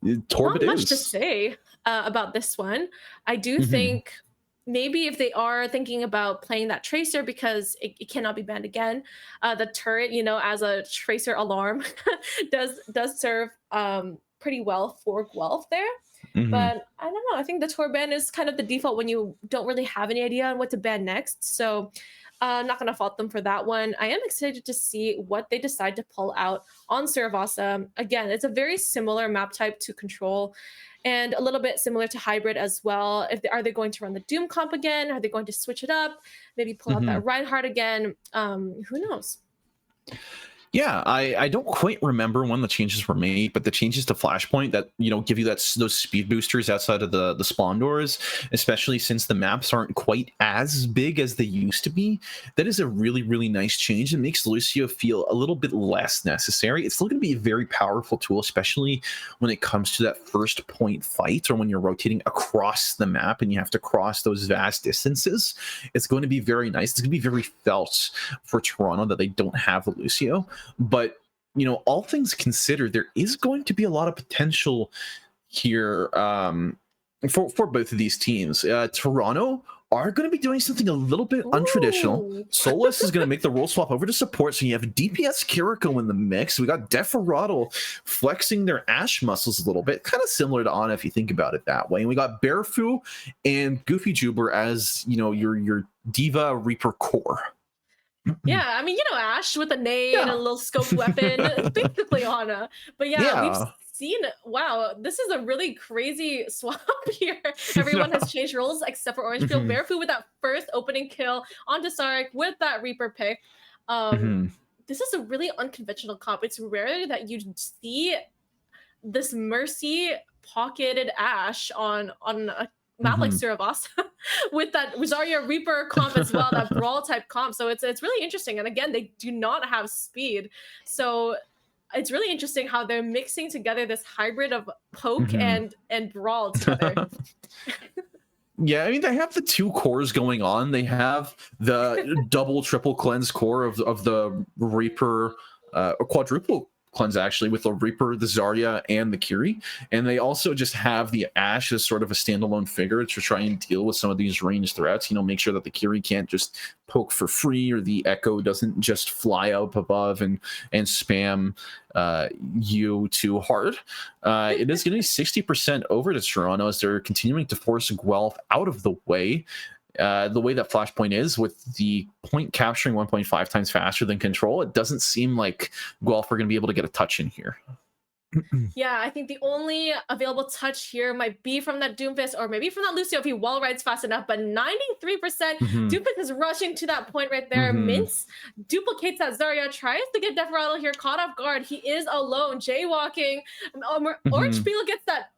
Not much to say about this one. I do think maybe if they are thinking about playing that Tracer because it cannot be banned again, the turret, as a Tracer alarm does serve pretty well for Guelph there. But I don't know. I think the Torb ban is kind of the default when you don't really have any idea on what to ban next. So I'm not going to fault them for that one. I am excited to see what they decide to pull out on Suravasa. Again, it's a very similar map type to Control and a little bit similar to Hybrid as well. Are they going to run the Doom comp again? Are they going to switch it up? Maybe pull out that Reinhardt again? Who knows? Yeah, I don't quite remember when the changes were made, but the changes to Flashpoint that give you those speed boosters outside of the spawn doors, especially since the maps aren't quite as big as they used to be, that is a really, really nice change. It makes Lucio feel a little bit less necessary. It's still going to be a very powerful tool, especially when it comes to that first point fight or when you're rotating across the map and you have to cross those vast distances. It's going to be very nice. It's going to be very felt for Toronto that they don't have Lucio. But, all things considered, there is going to be a lot of potential here for both of these teams. Toronto are going to be doing something a little bit untraditional. Solus is going to make the role swap over to support, so you have DPS Kiriko in the mix. We got Deferaddle flexing their Ash muscles a little bit, kind of similar to Ana if you think about it that way. And we got Bearfu and Goofy Juber as, your Diva Reaper core. Yeah, I mean, Ash with a nade and a little scope weapon, basically Ana. But we've seen, wow, this is a really crazy swap here. Everyone has changed roles except for Orange Peel. Barefoot with that first opening kill onto Sarek with that Reaper pick. This is a really unconventional comp. It's rare that you see this Mercy pocketed Ash on a map like Suravasa with that Rosaria Reaper comp as well, that brawl type comp. So it's really interesting. And again, they do not have speed. So it's really interesting how they're mixing together this hybrid of poke and brawl together. Yeah, I mean, they have the two cores going on. They have the double, triple cleanse core of the Reaper, or quadruple cleanse actually, with the Reaper, the Zarya, and the Kiri. And they also just have the Ashe as sort of a standalone figure to try and deal with some of these ranged threats. Make sure that the Kiri can't just poke for free, or the Echo doesn't just fly up above and spam you too hard. It is going to be 60% over to Toronto as they're continuing to force Guelph out of the way. The way that Flashpoint is, with the point capturing 1.5 times faster than Control, it doesn't seem like Guelph are going to be able to get a touch in here. Yeah, I think the only available touch here might be from that Doomfist or maybe from that Lucio if he wall rides fast enough. But 93%, Hmm. Doomfist is rushing to that point right there. Hmm. Mince duplicates that Zarya, tries to get Death Rattle here, caught off guard. He is alone, jaywalking. Orange Hmm. Peel gets that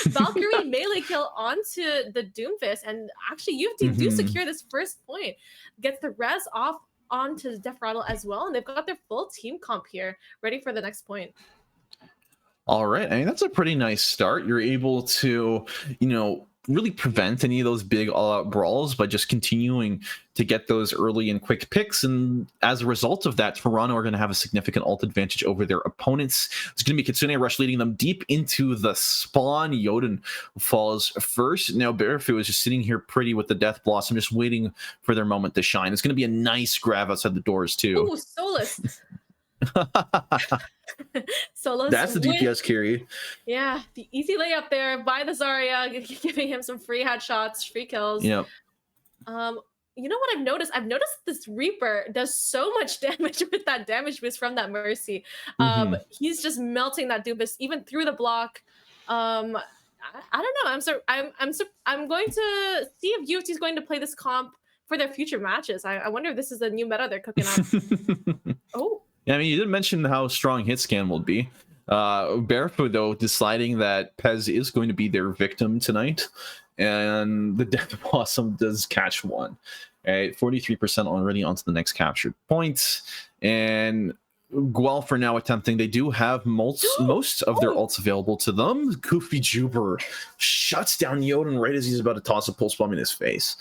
Valkyrie melee kill onto the Doomfist. And actually, UFT do Hmm. secure this first point. Gets the res off onto the Death Rattle as well. And they've got their full team comp here, ready for the next point. All right. I mean, that's a pretty nice start. You're able to, really prevent any of those big all-out brawls by just continuing to get those early and quick picks. And as a result of that, Toronto are going to have a significant ult advantage over their opponents. It's going to be Kitsune Rush leading them deep into the spawn. Yoden falls first. Now Bearfu is just sitting here pretty with the Death Blossom, just waiting for their moment to shine. It's going to be a nice grab outside the doors, too. Ooh, Solus. Solos That's the with, DPS carry. yeah, the easy layup there by the Zarya, giving him some free headshots, free kills. Yep. You know what I've noticed? I've noticed this Reaper does so much damage with that damage boost from that Mercy. He's just melting that Doomfist even through the block. I don't know. I'm going to see if UFT is going to play this comp for their future matches. I wonder if this is a new meta they're cooking up. Oh. Yeah, I mean, you didn't mention how strong hit scan will be. Barefoot, though, deciding that Pez is going to be their victim tonight, and the Death Blossom does catch one. Right, 43% already onto the next captured point, and Guelph are now attempting. They do have most of their ults available to them. Goofy Juber shuts down Yoden right as he's about to toss a pulse bomb in his face.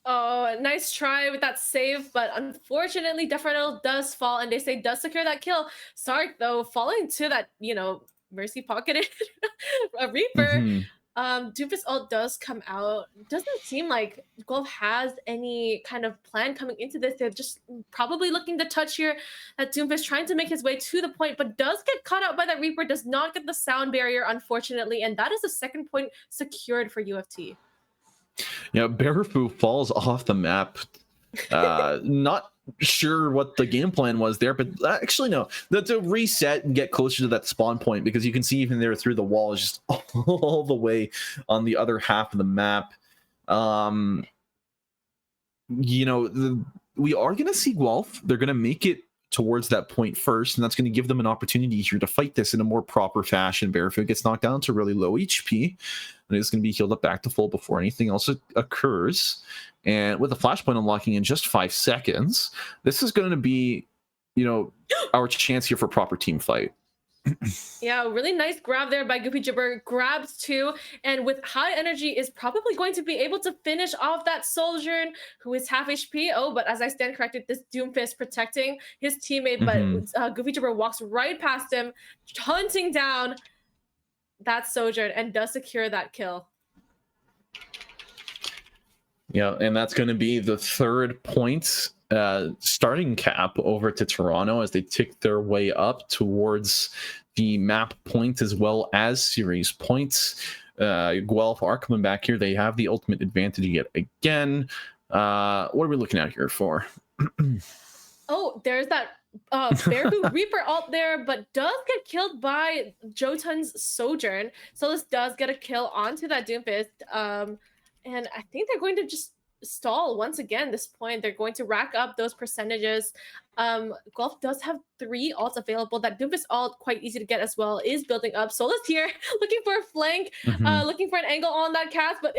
Oh, nice try with that save, but unfortunately, Death Rattle does fall, and they say does secure that kill. Sark, though, falling to that, Mercy pocketed a Reaper. Doomfist ult does come out. Doesn't seem like Guelph has any kind of plan coming into this. They're just probably looking to touch here. That Doomfist trying to make his way to the point, but does get caught out by that Reaper, does not get the sound barrier, unfortunately, and that is the second point secured for UFT. Yeah, Bearfu falls off the map. Not sure what the game plan was there, but actually no. To reset and get closer to that spawn point, because you can see even there through the wall is just all the way on the other half of the map. We are going to see Guelph. They're going to make it towards that point first, and that's going to give them an opportunity here to fight this in a more proper fashion. Barefoot gets knocked down to really low HP, and it's going to be healed up back to full before anything else occurs. And with the flashpoint unlocking in just 5 seconds, this is going to be, our chance here for proper team fight. Yeah, really nice grab there by Goopy Jibber. Grabs 2, and with high energy is probably going to be able to finish off that Sojourn, who is half HP. Oh, but as I stand corrected, this Doomfist protecting his teammate, but Goopy Jibber walks right past him, hunting down that Sojourn, and does secure that kill. Yeah, and that's going to be the third point starting cap over to Toronto as they tick their way up towards the map point as well as series points. Guelph are coming back here. They have the ultimate advantage yet again. What are we looking at here for? Oh, there's that Bearfu Reaper ult there, but does get killed by Jotun's Sojourn. So this does get a kill onto that Doomfist. And I think they're going to just stall once again this point. They're going to rack up those percentages. Guelph does have 3 ults available. That Doomfist ult, quite easy to get as well, is building up. Solus here looking for a flank, looking for an angle on that cast, but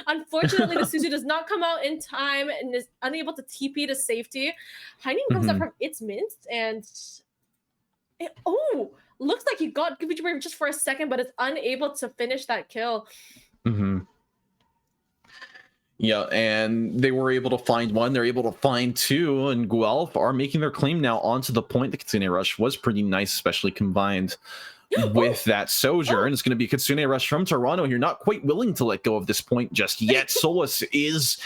unfortunately the Suzu does not come out in time and is unable to TP to safety. Heining comes up from its mints, and looks like he got Goopy Jibber just for a second, but is unable to finish that kill. Yeah, and they were able to find one. They're able to find 2, and Guelph are making their claim now onto the point. The Kitsune Rush was pretty nice, especially combined with that Sojourn. It's going to be Kitsune Rush from Toronto. You're not quite willing to let go of this point just yet. Solus is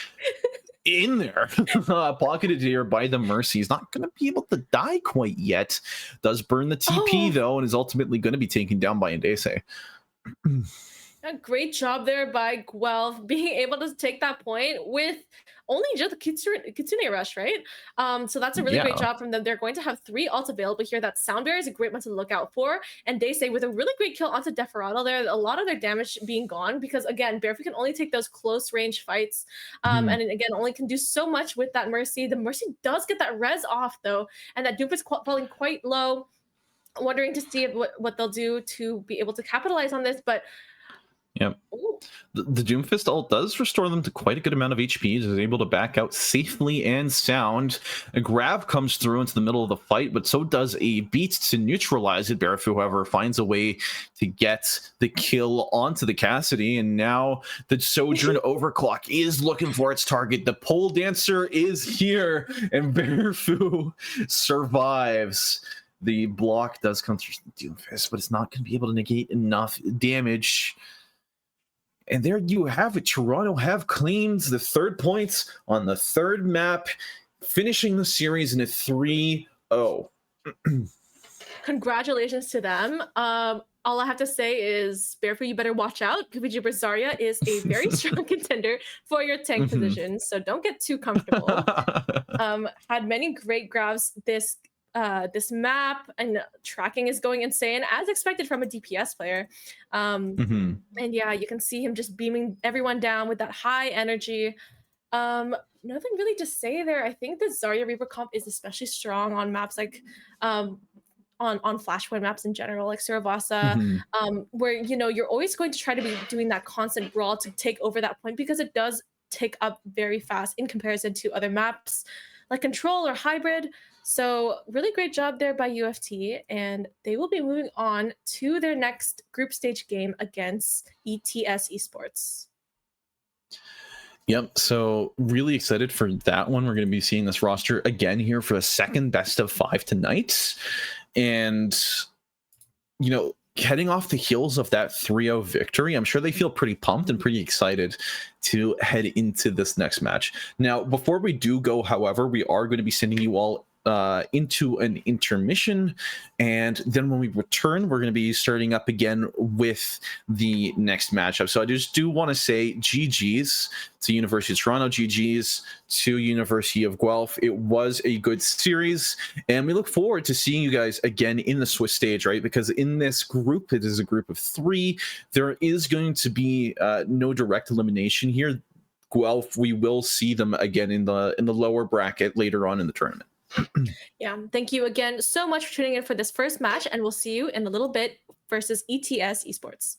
in there, pocketed here by the Mercy. He's not going to be able to die quite yet. Does burn the TP, though, and is ultimately going to be taken down by Indese. A great job there by Guelph being able to take that point with only just the Kitsune Rush, right? So that's a really great Yeah. job from them. They're going to have 3 ults available here. That Sound Barrier is a great one to look out for. And they say with a really great kill onto Desperado there, a lot of their damage being gone because, again, Barefoot can only take those close range fights. Mhm. And again, only can do so much with that Mercy. The Mercy does get that res off, though, and that Doom is falling quite low. Wondering to see what they'll do to be able to capitalize on this. But Yep. ooh, The Doomfist ult does restore them to quite a good amount of HP. Is able to back out safely and sound. A grab comes through into the middle of the fight, but so does a beat to neutralize it. Barefoot, however, finds a way to get the kill onto the Cassidy, and now the Sojourn Overclock is looking for its target. The pole dancer is here, and Barefoot survives. The block does come through the Doomfist, but it's not going to be able to negate enough damage. And there you have it. Toronto have claimed the 3rd points on the 3rd map, finishing the series in a 3-0. congratulations to them. All I have to say is, Barefoot, you better watch out. Goofy Jupiter Zarya is a very strong contender for your tank Mhm. position, so don't get too comfortable. Had many great grabs this map, and tracking is going insane as expected from a DPS player. Mhm. And yeah, you can see him just beaming everyone down with that high energy. Nothing really to say there. I think the Zarya Reaper comp is especially strong on maps like um on Flashpoint maps in general, like Suravasa, Mhm. where you're always going to try to be doing that constant brawl to take over that point because it does take up very fast in comparison to other maps like Control or Hybrid. So really great job there by UFT, and they will be moving on to their next group stage game against ETS Esports. Yep. So really excited for that one. We're going to be seeing this roster again here for the 2nd best of 5 tonight. And, heading off the heels of that 3-0 victory, I'm sure they feel pretty pumped and pretty excited to head into this next match. Now, before we do go, however, we are going to be sending you all into an intermission, and then when we return, we're going to be starting up again with the next matchup. So I just do want to say GG's to University of Toronto, GG's to University of Guelph. It was a good series, and we look forward to seeing you guys again in the Swiss stage, right? Because in this group, it is a group of 3. There is going to be no direct elimination here. Guelph, we will see them again in the lower bracket later on in the tournament. Yeah, thank you again so much for tuning in for this first match, and we'll see you in a little bit versus ETS Esports.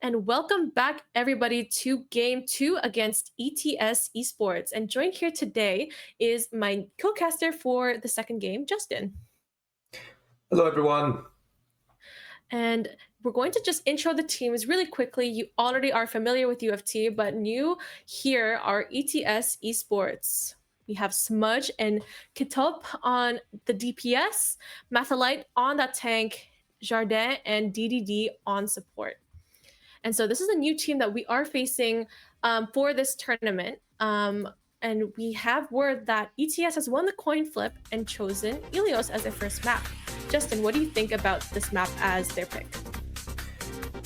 and welcome back everybody to game 2 against ETS Esports. And joined here today is my co-caster for the second game, Justin. Hello, everyone. And we're going to just intro the teams really quickly. You already are familiar with UFT, but new here are ETS Esports. We have Smudge and Kitop on the DPS, Mathalite on that tank, Jardin and DDD on support. And so this is a new team that we are facing for this tournament. And we have word that ETS has won the coin flip and chosen Ilios as their first map. Justin, what do you think about this map as their pick?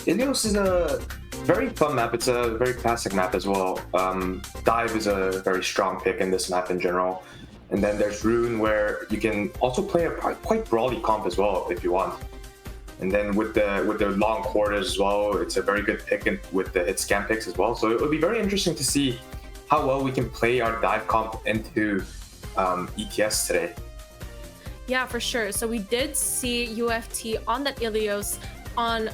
Ilios is a very fun map. It's a very classic map as well. Dive is a very strong pick in this map in general. And then there's Rune, where you can also play a quite brawly comp as well if you want. And then with the long quarters as well, it's a very good pick with the hit scam picks as well. So it would be very interesting to see how well we can play our dive comp into ETS today. Yeah, for sure. So we did see UFT on that Ilios on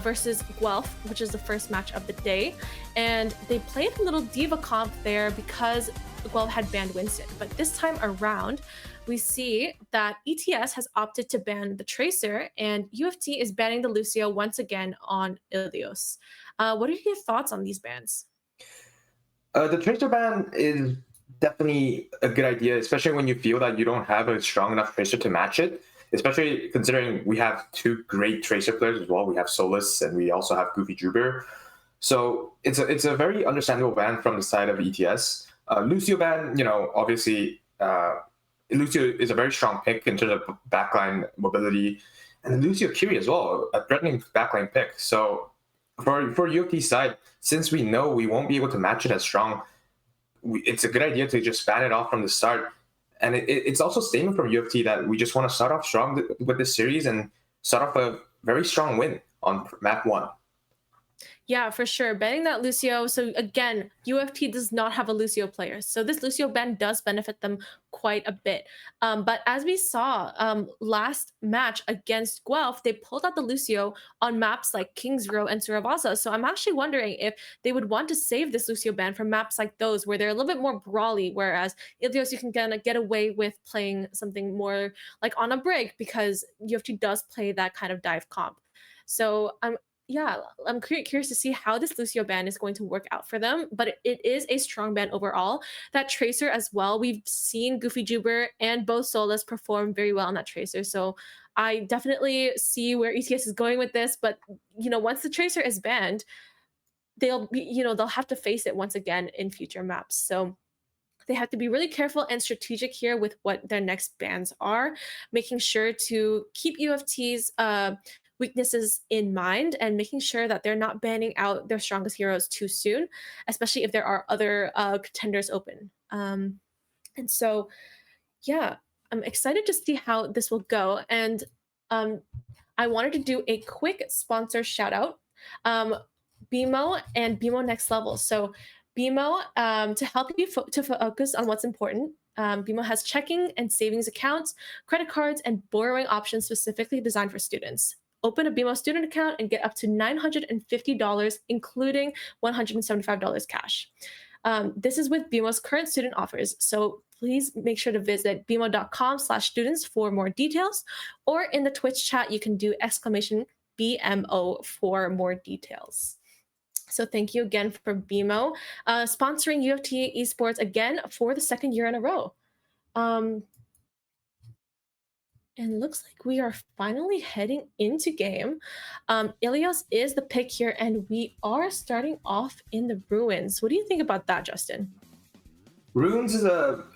versus Guelph, which is the first match of the day. And they played a little diva comp there because Guelph had banned Winston. But this time around, we see that ETS has opted to ban the Tracer, and UFT is banning the Lucio once again on Ilios. What are your thoughts on these bans? The Tracer ban is definitely a good idea, especially when you feel that you don't have a strong enough Tracer to match it, especially considering we have two great Tracer players as well. We have Solus and we also have Goofy Juber. So it's a very understandable ban from the side of ETS. Lucio ban, obviously Lucio is a very strong pick in terms of backline mobility, and Lucio Kiri as well, a threatening backline pick. So for UFT's side, since we know we won't be able to match it as strong, it's a good idea to just ban it off from the start. And it's also a statement from UFT that we just want to start off strong with this series and start off a very strong win on map 1. Yeah, for sure. Banning that Lucio. So again, UFT does not have a Lucio player. So this Lucio ban does benefit them quite a bit. But as we saw last match against Guelph, they pulled out the Lucio on maps like Kings Row and Surabasa. So I'm actually wondering if they would want to save this Lucio ban for maps like those where they're a little bit more brawly, whereas Ilios, you can kind of get away with playing something more like on a brig because UFT does play that kind of dive comp. So I'm curious to see how this Lucio ban is going to work out for them, but it is a strong ban overall. That Tracer as well, we've seen Goofy Juber and both Solus perform very well on that Tracer, so I definitely see where ETS is going with this, but once the Tracer is banned, they'll have to face it once again in future maps. So they have to be really careful and strategic here with what their next bans are, making sure to keep UFT's weaknesses in mind and making sure that they're not banning out their strongest heroes too soon, especially if there are other contenders open. And so, yeah, I'm excited to see how this will go. And I wanted to do a quick sponsor shout out, BMO and BMO Next Level. So BMO, to help you to focus on what's important, BMO has checking and savings accounts, credit cards, and borrowing options specifically designed for students. Open a BMO student account and get up to $950, including $175 cash. This is with BMO's current student offers, so please make sure to visit bmo.com/students for more details, or in the Twitch chat, you can do !BMO for more details. So thank you again for BMO sponsoring UFT Esports again for the second year in a row. And looks like we are finally heading into game. Ilios is the pick here, and we are starting off in the Ruins. What do you think about that, Justin? Ruins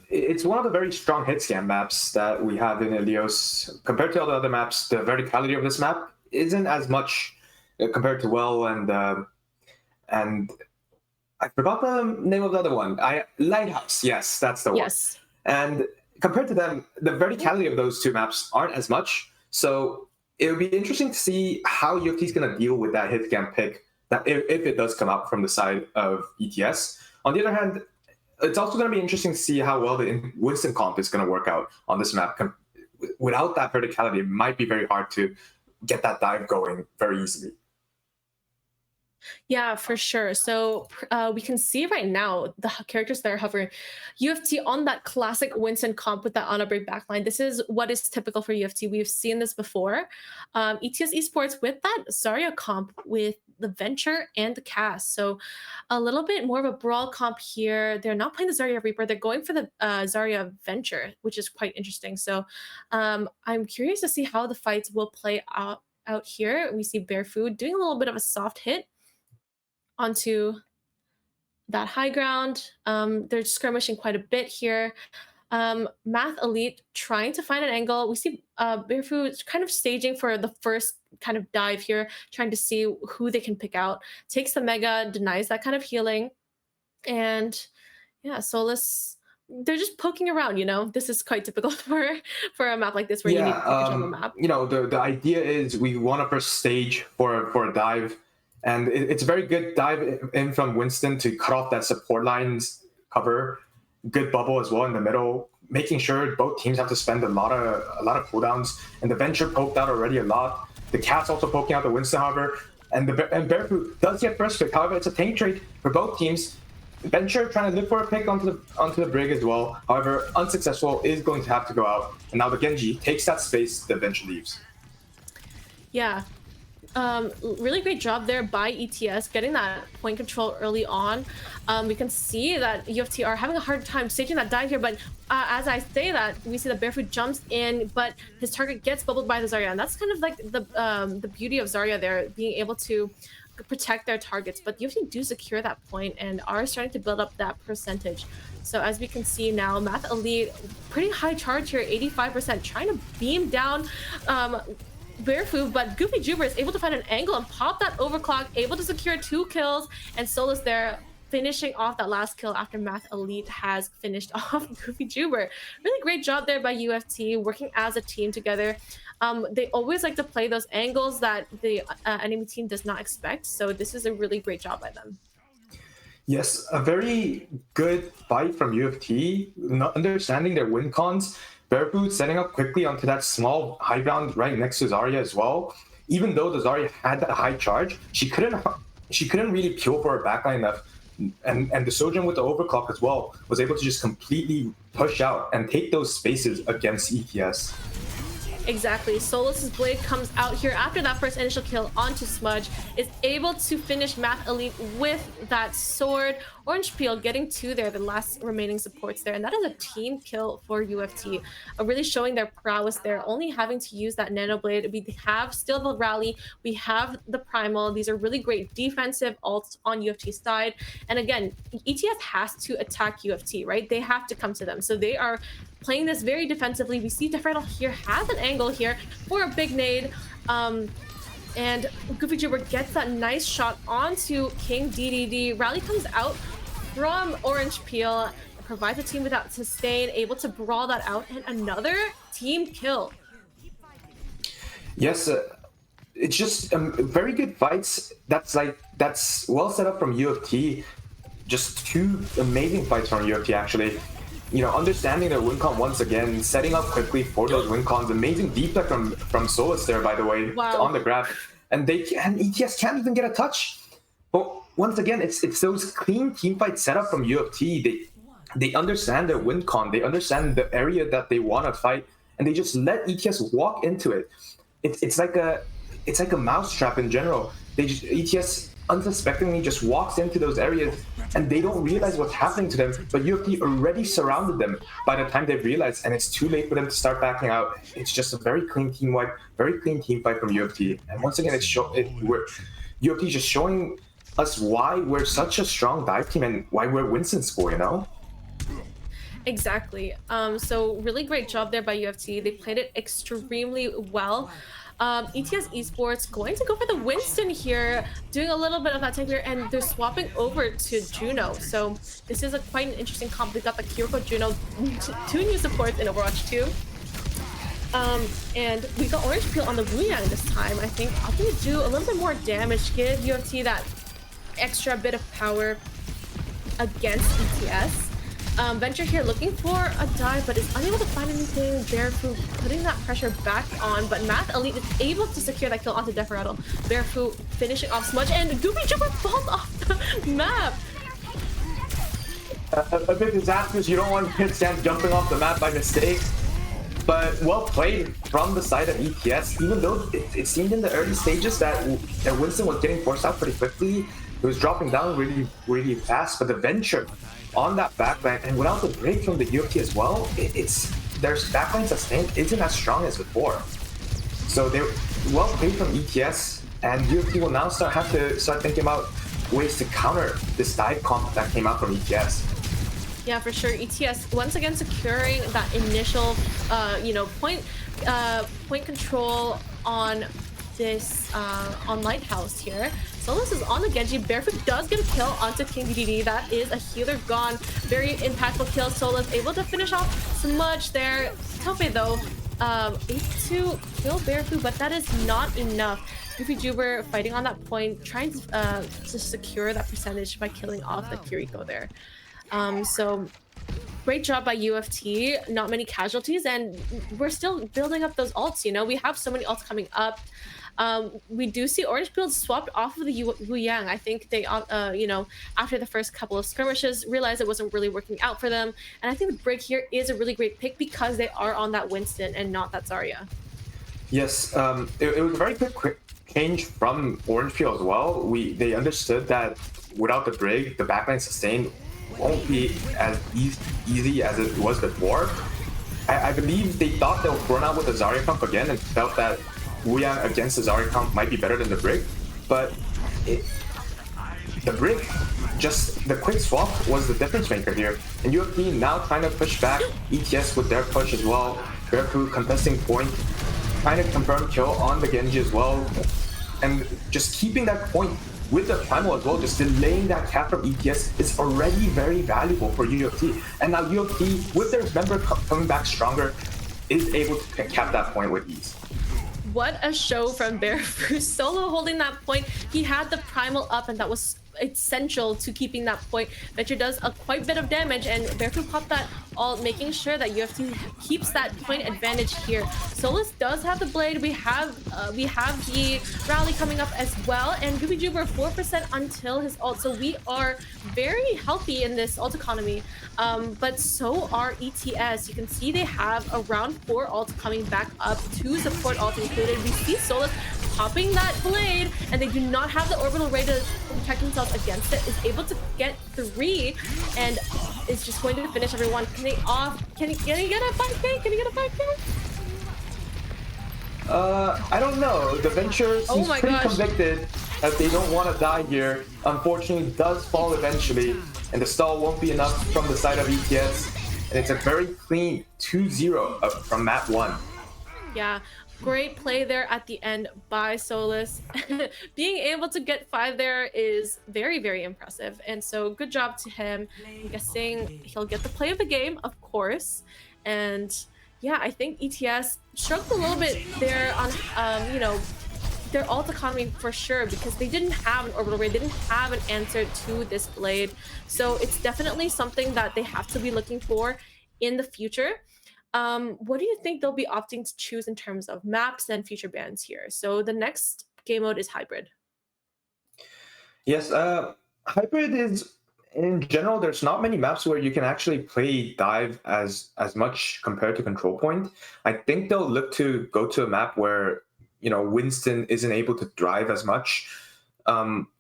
it's one of the very strong hit scan maps that we have in Ilios. Compared to all the other maps, the verticality of this map isn't as much compared to Well and I forgot the name of the other one. Lighthouse. Yes, that's the one. Yes. And compared to them, the verticality of those two maps aren't as much. So it would be interesting to see how UFT is going to deal with that hit scan pick, that if it does come out from the side of ETS. On the other hand, it's also going to be interesting to see how well the Winston comp is going to work out on this map. Without that verticality, it might be very hard to get that dive going very easily. Yeah, for sure. So we can see right now the characters that are hovering. UFT on that classic Winston comp with that on a break backline. This is what is typical for UFT. We've seen this before. ETS Esports with that Zarya comp with the Venture and the Cast. So a little bit more of a brawl comp here. They're not playing the Zarya Reaper. They're going for the Zarya Venture, which is quite interesting. So I'm curious to see how the fights will play out here. We see Barefoot doing a little bit of a soft hit onto that high ground. They're skirmishing quite a bit here. Math Elite trying to find an angle. We see Barefoot kind of staging for the first kind of dive here, trying to see who they can pick out. Takes the Mega, denies that kind of healing. And yeah, Solus, they're just poking around, you know? This is quite typical for a map like this where you need to pick on the map. You know, the idea is we want to first stage for a dive. And it's a very good dive in from Winston to cut off that support line's cover. Good bubble as well in the middle, making sure both teams have to spend a lot of cooldowns. And the Venture poked out already a lot. The Cat's also poking out the Winston, however. And Barefoot does get first pick. However, it's a tank trade for both teams. Venture trying to look for a pick onto the Brig as well. However, unsuccessful, is going to have to go out. And now the Genji takes that space, the Venture leaves. Yeah. Really great job there by ETS getting that point control early on. We can see that UFT are having a hard time staging that dive here, but as I say that, we see that Barefoot jumps in, but his target gets bubbled by the Zarya, and that's kind of like the beauty of Zarya there, being able to protect their targets. But UFT do secure that point and are starting to build up that percentage. So as we can see now, Math Elite, pretty high charge here, 85%, trying to beam down Barefoot, but Goofy Juber is able to find an angle and pop that overclock, able to secure 2 kills, and Solus there finishing off that last kill after Math Elite has finished off Goofy Juber. Really great job there by UFT, working as a team together. They always like to play those angles that the enemy team does not expect, so this is a really great job by them. Yes, a very good fight from UFT, not understanding their win cons. Barefoot setting up quickly onto that small high ground right next to Zarya as well. Even though the Zarya had that high charge, she couldn't really peel for her backline enough. And the Sojourn with the overclock as well was able to just completely push out and take those spaces against ETS. Exactly. Solus's blade comes out here after that first initial kill onto Smudge, is able to finish Math Elite with that sword. Orange Peel getting 2 there, the last remaining supports there, and that is a team kill for UFT. Really showing their prowess there, only having to use that Nano Blade. We have still the Rally, we have the Primal. These are really great defensive ults on UFT's side. And again, ETS has to attack UFT, right? They have to come to them. So they are playing this very defensively. We see Differential here has an angle here for a big nade. And Goofy Juber gets that nice shot onto King DDD. Rally comes out from Orange Peel, provides a team without sustain, able to brawl that out, and another team kill. Yes, it's just very good fights. That's well set up from UFT. Just 2 amazing fights from UFT actually. You know, understanding their win con once again, setting up quickly for those win cons. Amazing deep tech from Solus there, by the way, on the graph. And ETS can't even get a touch. But once again, it's those clean team fight setup from UFT. They understand their win con. They understand the area that they want to fight, and they just let ETS walk into it. It's like a mousetrap in general. ETS unsuspectingly just walks into those areas and they don't realize what's happening to them, but UFT already surrounded them by the time they've realized, and it's too late for them to start backing out. It's just a very clean team wipe, very clean team fight from UFT. And once again, UFT just showing us why we're such a strong dive team and why we're Winston school, you know? Exactly. So really great job there by UFT. They played it extremely well. ETS Esports going to go for the Winston here, doing a little bit of that tank here, and they're swapping over to Juno. So this is quite an interesting comp. They've got the Kiriko Juno, 2 new supports in Overwatch 2. And we got Orange Peel on the Wuyan this time. I think I'm going to do a little bit more damage, give UFT that extra bit of power against ETS. Venture here looking for a dive, but is unable to find anything. Barefoot putting that pressure back on, but Math Elite is able to secure that kill onto Deferattle. Barefoot finishing off Smudge, and Goofy Jumper falls off the map. A bit disastrous. You don't want Sam jumping off the map by mistake. But well played from the side of ETS, even though it seemed in the early stages that Winston was getting forced out pretty quickly. He was dropping down really, really fast, but the Venture on that backline, and without the break from the UFT as well, their backline sustain isn't as strong as before. So they're well played from ETS, and UFT will now have to start thinking about ways to counter this dive comp that came out from ETS. Yeah, for sure. ETS once again securing that initial, point control on this on Lighthouse here. Solus is on the Genji. Barefoot does get a kill onto King DDD. That is a healer gone. Very impactful kill. Solus able to finish off Smudge there. Tope though, able to kill Barefoot, but that is not enough. Goofy Juber fighting on that point, trying to secure that percentage by killing off the Kiriko there. So great job by UFT, not many casualties, and we're still building up those ults, you know? We have so many ults coming up. We do see Orange Build swapped off of the Wu Yang. I think they, after the first couple of skirmishes, realized it wasn't really working out for them. And I think the Brig here is a really great pick because they are on that Winston and not that Zarya. Yes, it was a very quick change from Orange Peel as well. They understood that without the Brig, the backline sustain won't be as easy as it was before. I believe they thought they'll run out with the Zarya comp again and felt that Wu Yang against the Zarya comp might be better than the Brig, but the Brig, just the quick swap was the difference maker here. And UFP now trying to push back ETS with their push as well. Barefoot contesting point, trying to confirm kill on the Genji as well, and just keeping that point with the Primal as well, just delaying that cap from ETS is already very valuable for UFT. And now UFT, with their member coming back stronger, is able to cap that point with ease. What a show from Barefoot. Solo holding that point. He had the Primal up, and that was essential to keeping that point. Venture does a quite bit of damage, and Barefoot popped that all, making sure that UFC keeps that point advantage here. Solus does have the blade. We have the rally coming up as well, and Goofy Juber 4% until his ult. So we are very healthy in this ult economy, but so are ETS. You can see they have around 4 ults coming back up, 2 support ults included. We see Solus popping that blade, and they do not have the orbital ray to protect themselves against it. Is able to get 3, and is just going to finish everyone. Can he get a 5K? Can he get a 5K? I don't know. The Venture seems pretty convicted that they don't want to die here. Unfortunately, it does fall eventually, and the stall won't be enough from the side of ETS. And it's a very clean 2-0 from map 1. Yeah, great play there at the end by Solus. Being able to get 5 there is very, very impressive. And so good job to him. I'm guessing he'll get the play of the game, of course. And yeah, I think ETS struggled a little bit there on, their ult economy for sure, because they didn't have an orbital ray, they didn't have an answer to this blade. So it's definitely something that they have to be looking for in the future. What do you think they'll be opting to choose in terms of maps and future bans here? So the next game mode is hybrid. Yes, hybrid is, in general, there's not many maps where you can actually play dive as much compared to control point. I think they'll look to go to a map where, Winston isn't able to drive as much.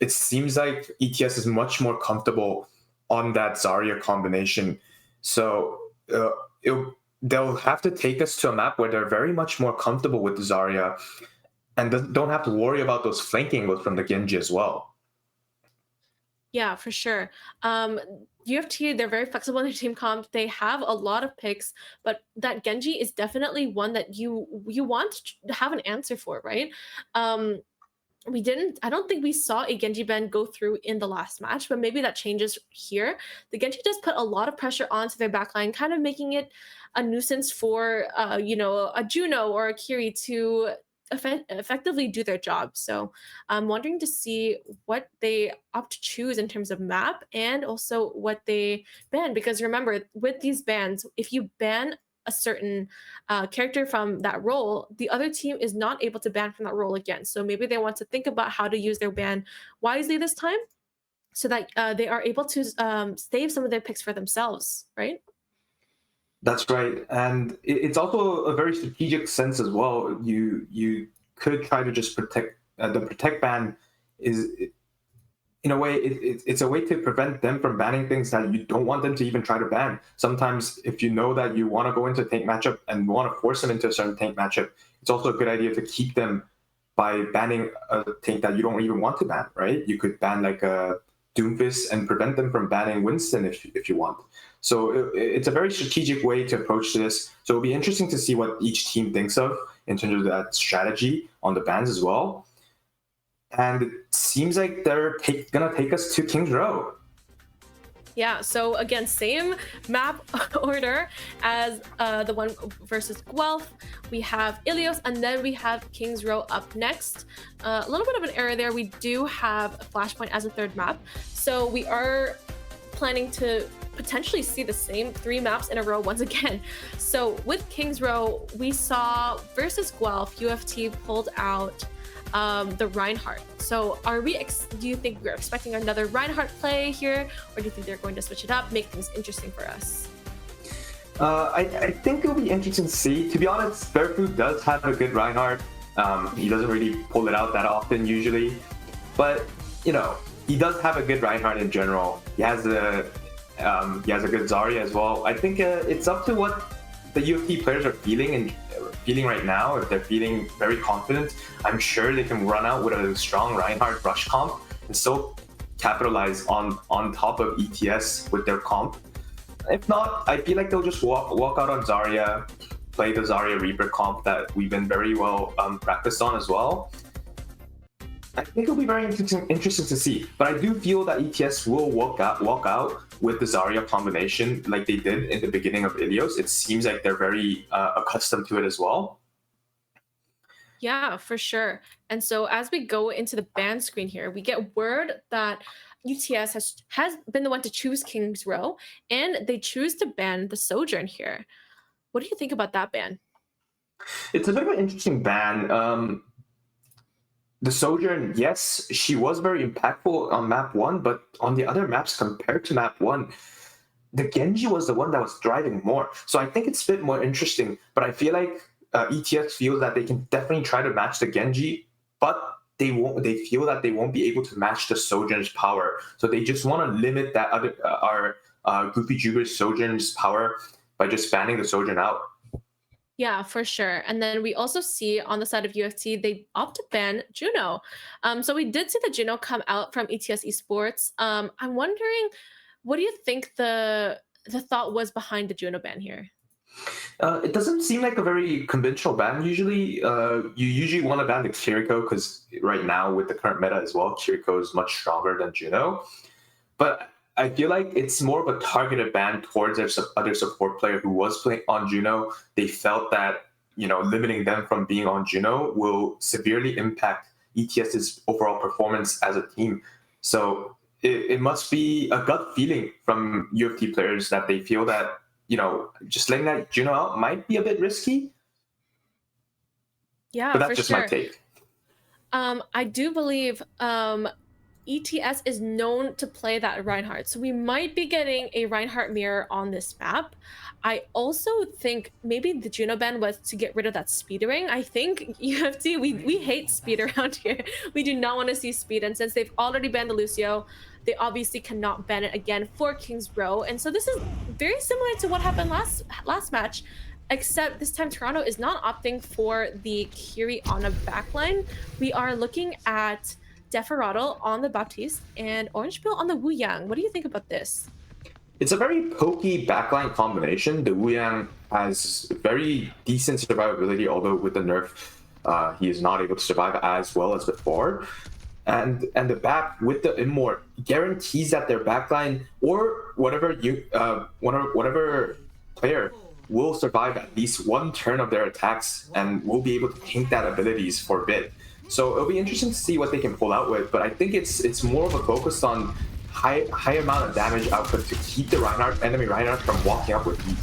It seems like ETS is much more comfortable on that Zarya combination. So they'll have to take us to a map where they're very much more comfortable with the Zarya and don't have to worry about those flanking angles from the Genji as well. Yeah, for sure. UFT, they're very flexible in their team comp. They have a lot of picks, but that Genji is definitely one that you want to have an answer for, right? I don't think we saw a Genji ban go through in the last match, but maybe that changes here. The Genji does put a lot of pressure onto their backline, kind of making it a nuisance for, a Juno or a Kiri to effectively do their job. So I'm wondering to see what they opt to choose in terms of map and also what they ban. Because remember, with these bans, if you ban a certain character from that role, the other team is not able to ban from that role again. So maybe they want to think about how to use their ban wisely this time so that they are able to save some of their picks for themselves, right? That's right, and it's also a very strategic sense as well. You could try to just protect the protect ban is in a way it's a way to prevent them from banning things that you don't want them to even try to ban. Sometimes if you know that you want to go into a tank matchup and want to force them into a certain tank matchup, it's also a good idea to keep them by banning a tank that you don't even want to ban, right? You could ban like a Doomfist and prevent them from banning Winston if you want. So it's a very strategic way to approach this. So it'll be interesting to see what each team thinks of in terms of that strategy on the bans as well. And it seems like they're gonna take us to King's Row. Yeah, so again, same map order as the one versus Guelph. We have Ilios, and then we have King's Row up next. A little bit of an error there. We do have Flashpoint as a third map. So we are planning to potentially see the same 3 maps in a row once again. So with King's Row, we saw versus Guelph, UFT pulled out the Reinhardt. So do you think we're expecting another Reinhardt play here, or do you think they're going to switch it up, make things interesting for us? I think it'll be interesting to see. To be honest, Fairfood does have a good Reinhardt. He doesn't really pull it out that often usually, but he does have a good Reinhardt in general. He has a good Zarya as well. I think it's up to what the UFT players are feeling right now. If they're feeling very confident, I'm sure they can run out with a strong Reinhardt rush comp and still capitalize on top of ETS with their comp. If not, I feel like they'll just walk out on Zarya, play the Zarya Reaper comp that we've been very well practiced on as well. I think it'll be very interesting to see, but I do feel that ETS will walk out with the Zarya combination like they did in the beginning of Ilios. It seems like they're very accustomed to it as well. Yeah, for sure. And so as we go into the ban screen here, we get word that UTS has been the one to choose King's Row, and they choose to ban the Sojourn here. What do you think about that ban? It's a bit of an interesting ban. The Sojourn, yes, she was very impactful on map 1, but on the other maps compared to map 1, the Genji was the one that was driving more. So I think it's a bit more interesting, but I feel like ETS feels that they can definitely try to match the Genji, but they feel that they won't be able to match the Sojourn's power. So they just want to limit that our Goofy Juber's Sojourn's power by just banning the Sojourn out. Yeah, for sure. And then we also see on the side of UFT, they opt to ban Juno. So we did see the Juno come out from ETS Esports. I'm wondering, what do you think the thought was behind the Juno ban here? It doesn't seem like a very conventional ban. Usually, you usually want to ban the Kiriko because right now with the current meta as well, Kiriko is much stronger than Juno. But I feel like it's more of a targeted ban towards their other support player who was playing on Juno. They felt that limiting them from being on Juno will severely impact ETS's overall performance as a team. So it must be a gut feeling from UFT players that they feel that just letting that Juno out might be a bit risky. Yeah, but that's for just sure. my take. I do believe ETS is known to play that Reinhardt, so we might be getting a Reinhardt mirror on this map. I also think maybe the Juno ban was to get rid of that speed ring. I think UFT, we hate speed around here. We do not want to see speed, and since they've already banned the Lucio, they obviously cannot ban it again for King's Row. And so this is very similar to what happened last match, except this time Toronto is not opting for the Kiri on a backline. We are looking at Deferado on the Baptiste and Orange Pill on the Wu Yang. What do you think about this? It's a very pokey backline combination. The Wu Yang has very decent survivability, although with the nerf, he is not able to survive as well as before. And the BAP with the Immort guarantees that their backline or whatever player will survive at least one turn of their attacks and will be able to tank that abilities for a bit. So it'll be interesting to see what they can pull out with, but I think it's more of a focus on high amount of damage output to keep the enemy Reinhardt from walking up with heat.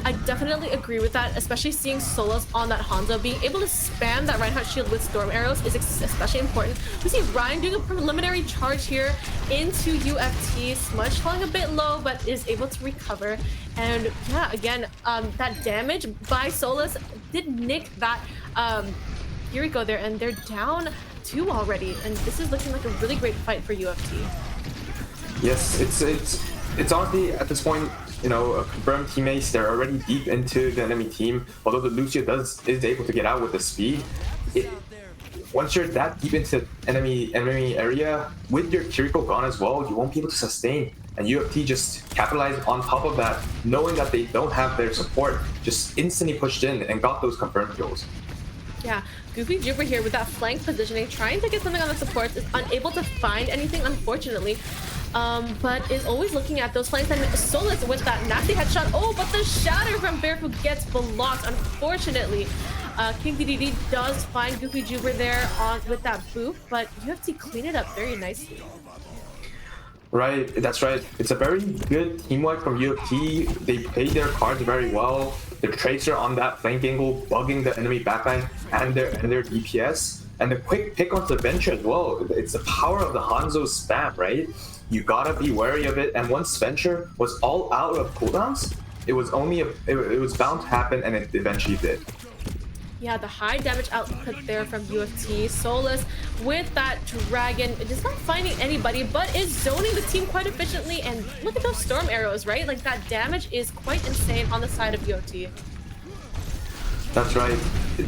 I definitely agree with that, especially seeing Solos on that Hanzo. Being able to spam that Reinhardt shield with Storm Arrows is especially important. We see Ryan doing a preliminary charge here into UFT. Smudge falling a bit low, but is able to recover. And yeah, again, that damage by Solos did nick that Kiriko there, and they're down 2 already. And this is looking like a really great fight for UFT. Yes, it's honestly at this point, you know, confirmed teammates. They're already deep into the enemy team. Although the Lucio is able to get out with the speed. Once you're that deep into enemy area with your Kiriko gone as well, you won't be able to sustain. And UFT just capitalized on top of that, knowing that they don't have their support, just instantly pushed in and got those confirmed kills. Yeah, Goofy Jupiter here with that flank positioning, trying to get something on the supports, is unable to find anything, unfortunately. But is always looking at those flanks, and Solus with that nasty headshot. Oh, but the shatter from Barefoot gets blocked, unfortunately. King DDD does find Goofy Jupiter there with that boop, but UFT clean it up very nicely. Right, that's right. It's a very good teamwork from UFT. They played their cards very well. The Tracer on that flank angle, bugging the enemy backline and their DPS. And the quick pick onto the bench as well. It's the power of the Hanzo spam, right? You gotta be wary of it. And once Venture was all out of cooldowns, it was bound to happen, and it eventually did. Yeah, the high damage output there from UFT. Solus with that dragon. It is not finding anybody, but is zoning the team quite efficiently. And look at those storm arrows, right? Like, that damage is quite insane on the side of UFT. That's right.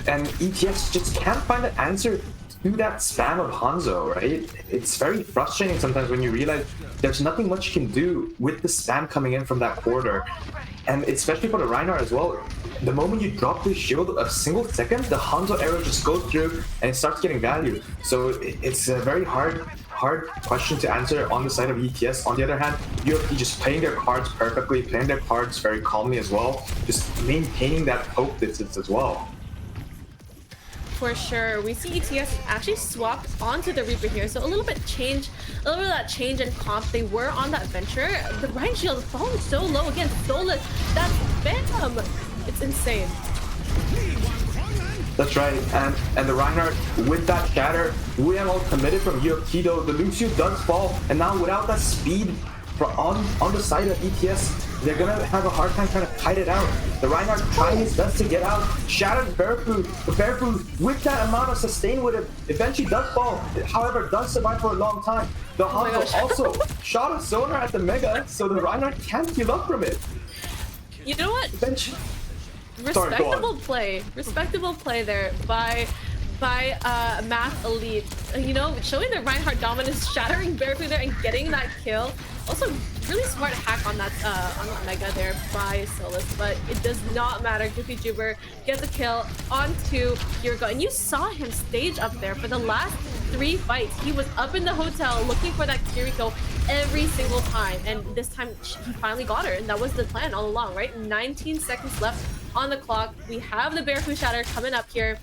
And ETS just can't find an answer to that spam of Hanzo, right? It's very frustrating sometimes when you realize there's nothing much you can do with the spam coming in from that corridor. And especially for the Reinhardt as well. The moment you drop the shield a single second, the Hanzo arrow just goes through and it starts getting value. So it's a very hard question to answer on the side of ETS. On the other hand, UFT just playing their cards perfectly, playing their cards very calmly as well, just maintaining that poke distance as well. For sure. We see ETS actually swapped onto the Reaper here, so a little bit of that change in comp. They were on that Venture. The Ryan shield is falling so low again. Solus, that Phantom. It's insane. That's right, and the Reinhardt with that shatter, we have all committed from UFT though. The Lucio does fall, and now without that speed on the side of ETS, they're gonna have a hard time trying to kite it out. The Reinhardt trying his best to get out, shatters Barefoot, but Barefoot with that amount of sustain with it, eventually does fall, however does survive for a long time. The Hanzo also shot a Sonar at the Mega, so the Reinhardt can't heal up from it. You know what? Eventually. Respectable play there by Math Elite. You know, showing the Reinhardt dominance, shattering Barefoot there and getting that kill. Also, really smart hack on that Mega there by Solus, but it does not matter. Goofy Jupiter gets a kill onto Kiriko, and you saw him stage up there for the last 3 fights. He was up in the hotel looking for that Kiriko every single time, and this time he finally got her, and that was the plan all along, right? 19 seconds left on the clock. We have the Barefoot Shatter coming up here.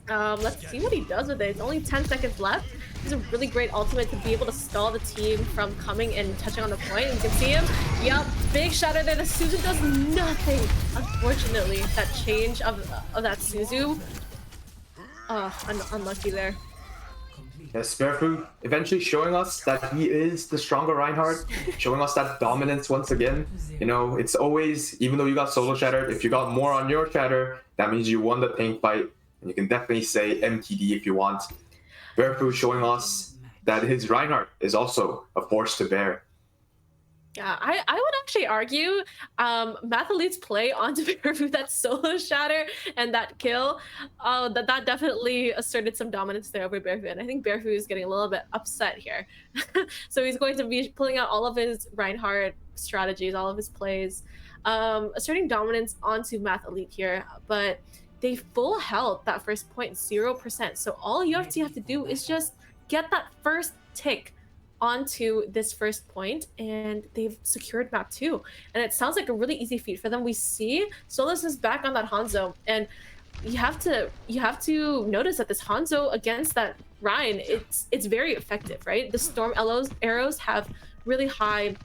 Let's see what he does with it. It's only 10 seconds left. It's a really great ultimate to be able to stall the team from coming and touching on the point. You can see him. Yep, big shatter there. The Suzu does nothing. Unfortunately, that change of that Suzu. Unlucky there. Yes, Barefoot eventually showing us that he is the stronger Reinhardt, showing us that dominance once again. You know, it's always, even though you got solo shattered, if you got more on your shatter, that means you won the tank fight. And you can definitely say MTD if you want. Barefoot showing us that his Reinhardt is also a force to bear. Yeah, I would actually argue Math Elite's play onto Barefoot, that solo shatter and that kill, that definitely asserted some dominance there over Barefoot. And I think Barefoot is getting a little bit upset here. So he's going to be pulling out all of his Reinhardt strategies, all of his plays, asserting dominance onto Math Elite here. But they full held that first point 0%. So all UFT have to do is just get that first tick onto this first point, and they've secured map 2. And it sounds like a really easy feat for them. We see Solus is back on that Hanzo, and you have to notice that this Hanzo against that Ryan, it's very effective, right? The storm arrows have really high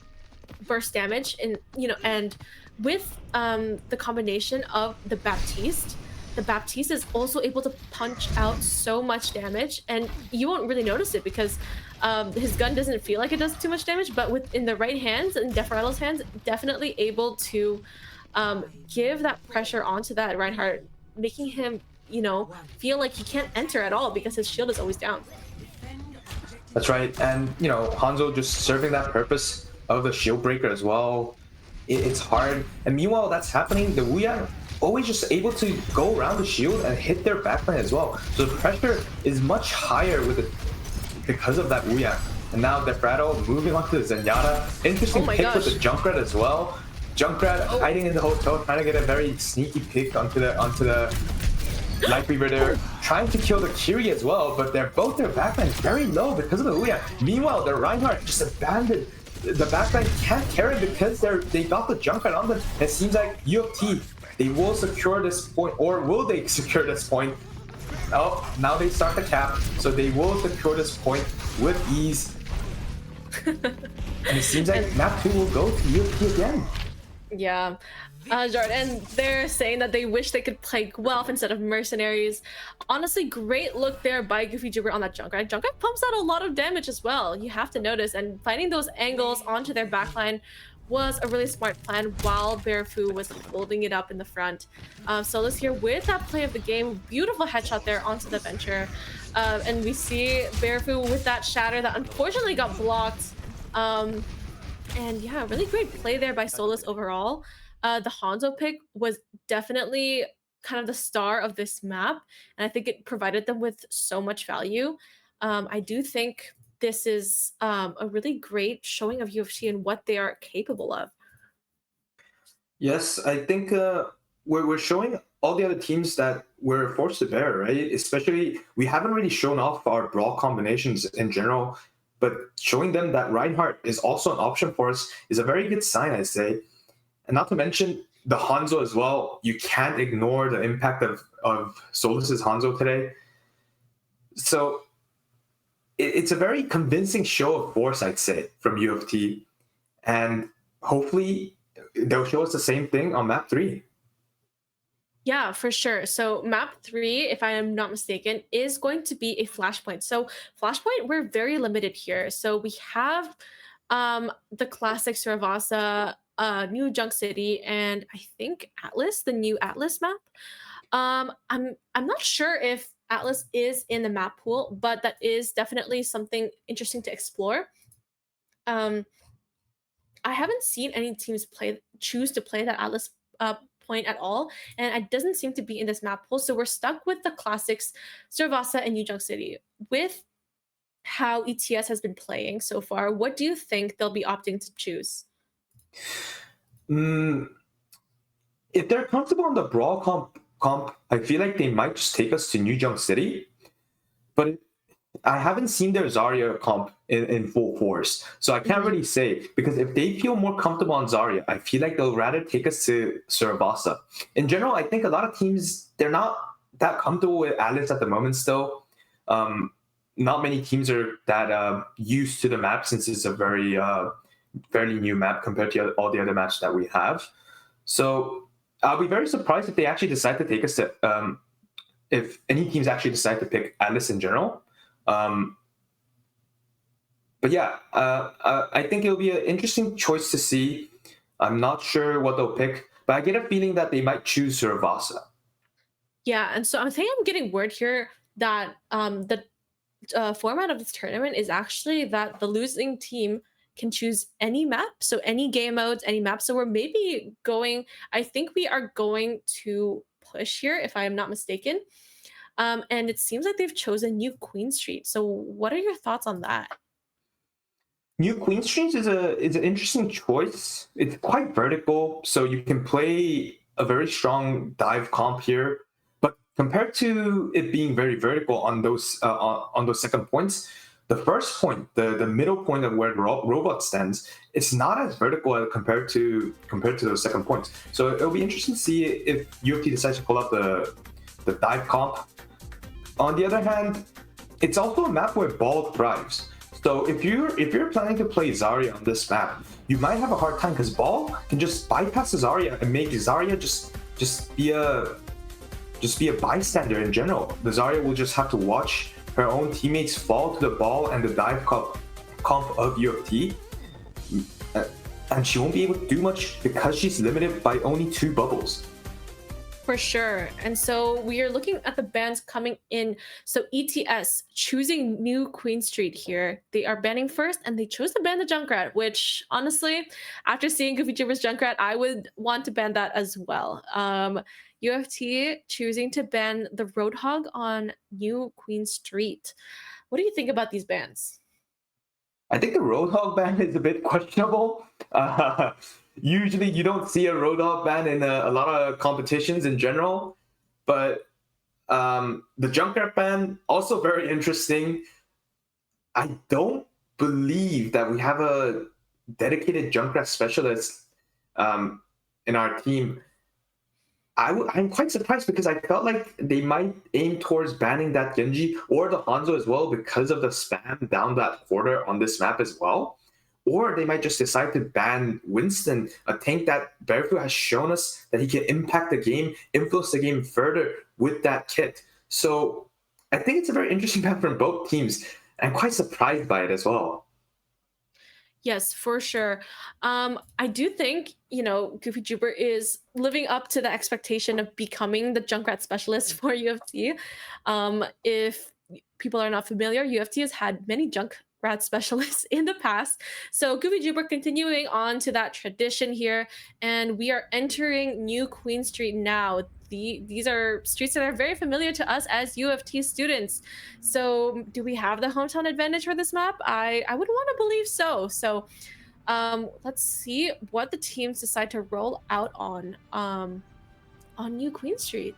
burst damage, and and with the combination of the Baptiste is also able to punch out so much damage, and you won't really notice it because his gun doesn't feel like it does too much damage, but in the right hands and Deferello's hands, definitely able to give that pressure onto that Reinhardt, making him feel like he can't enter at all because his shield is always down. That's right, and Hanzo just serving that purpose of the shield breaker as well. It's hard, and meanwhile that's happening, the Wuya always just able to go around the shield and hit their backline as well. So the pressure is much higher with it because of that Wuya. And now Defrado moving on to the Zenyatta. Interesting pick with the Junkrat as well. Junkrat hiding in the hotel, trying to get a very sneaky pick onto the Light Weaver there, trying to kill the Kiri as well, but their backline is very low because of the Wuya. Meanwhile, the Reinhardt just abandoned. The backline can't carry because they got the Junkrat on them. It seems like U of T, they will secure this point, or will they secure this point? Oh, now they start the cap, so they will secure this point with ease. And it seems like map 2 will go to U of T again. Yeah. Jordan, they're saying that they wish they could play Guelph instead of Mercenaries. Honestly, great look there by Goofy Jubber on that Junkrat. Junkrat pumps out a lot of damage as well, you have to notice, and finding those angles onto their backline was a really smart plan while Bearfu was holding it up in the front. Solus here with that play of the game, beautiful headshot there onto the Venture. And we see Bearfu with that shatter that unfortunately got blocked. And yeah, really great play there by Solus overall. The Hanzo pick was definitely kind of the star of this map, and I think it provided them with so much value. I do think this is a really great showing of UFC and what they are capable of. Yes, I think we're showing all the other teams that we're forced to bear, right? Especially, we haven't really shown off our brawl combinations in general, but showing them that Reinhardt is also an option for us is a very good sign, I'd say. And not to mention the Hanzo as well. You can't ignore the impact of Solus's Hanzo today. So it's a very convincing show of force, I'd say, from U of T. And hopefully they'll show us the same thing on map 3. Yeah, for sure. So map 3, if I am not mistaken, is going to be a flashpoint. So flashpoint, we're very limited here. So we have the classic Saravasa, New Junk City, and I think Atlas, the new Atlas map. I'm not sure if Atlas is in the map pool, but that is definitely something interesting to explore. I haven't seen any teams choose to play that Atlas point at all, and it doesn't seem to be in this map pool. So we're stuck with the classics, Saravasa and New Junk City. With how ETS has been playing so far, what do you think they'll be opting to choose? If they're comfortable on the brawl comp, I feel like they might just take us to New Junk City. But I haven't seen their Zarya comp in full force, so I can't really say, because if they feel more comfortable on Zarya, I feel like they'll rather take us to Saravasa. In general, I think a lot of teams, they're not that comfortable with Atlas at the moment still. Not many teams are that used to the map, since it's a very fairly new map compared to all the other maps that we have. So I'll be very surprised if they actually decide to take us to, if any teams actually decide to pick Atlas in general. But yeah, I think it'll be an interesting choice to see. I'm not sure what they'll pick, but I get a feeling that they might choose Saravasa. Yeah, and so I think I'm getting word here that the format of this tournament is actually that the losing team can choose any map, so any game modes, any map. So we're maybe going, I think we are going to push here, if I am not mistaken. And it seems like they've chosen New Queen Street. So what are your thoughts on that? New Queen Street is an interesting choice. It's quite vertical, so you can play a very strong dive comp here. But compared to it being very vertical on those second points, the first point, the middle point of where robot stands, it's not as vertical compared to those second points. So it'll be interesting to see if UFT decides to pull out the dive comp. On the other hand, it's also a map where ball thrives. So if you're planning to play Zarya on this map, you might have a hard time because ball can just bypass Zarya and make Zarya just be a bystander in general. The Zarya will just have to watch her own teammates fall to the ball and the dive comp of UFT, and she won't be able to do much because she's limited by only 2 bubbles. For sure. And so we are looking at the bans coming in. So ETS choosing new Queen Street here. They are banning first, and they chose to ban the Junkrat, which honestly, after seeing Goofy Jibber's Junkrat, I would want to ban that as well. UFT choosing to ban the Roadhog on new Queen Street. What do you think about these bans? I think the Roadhog ban is a bit questionable. Usually you don't see a Roadhog ban in a lot of competitions in general, but the Junkrat ban, also very interesting. I don't believe that we have a dedicated Junkrat specialist in our team. I'm quite surprised because I felt like they might aim towards banning that Genji or the Hanzo as well because of the spam down that quarter on this map as well. Or they might just decide to ban Winston, a tank that Barefoot has shown us that he can impact the game, influence the game further with that kit. So I think it's a very interesting map from both teams. I'm quite surprised by it as well. Yes, for sure. I do think, Goofy Jubber is living up to the expectation of becoming the Junkrat specialist for UFT. If people are not familiar, UFT has had many Junkrat specialists in the past. So Goofy Jubber continuing on to that tradition here. And we are entering New Queen Street now. These are streets that are very familiar to us as UFT students. So do we have the hometown advantage for this map? I would want to believe so. So let's see what the teams decide to roll out on New Queen Street.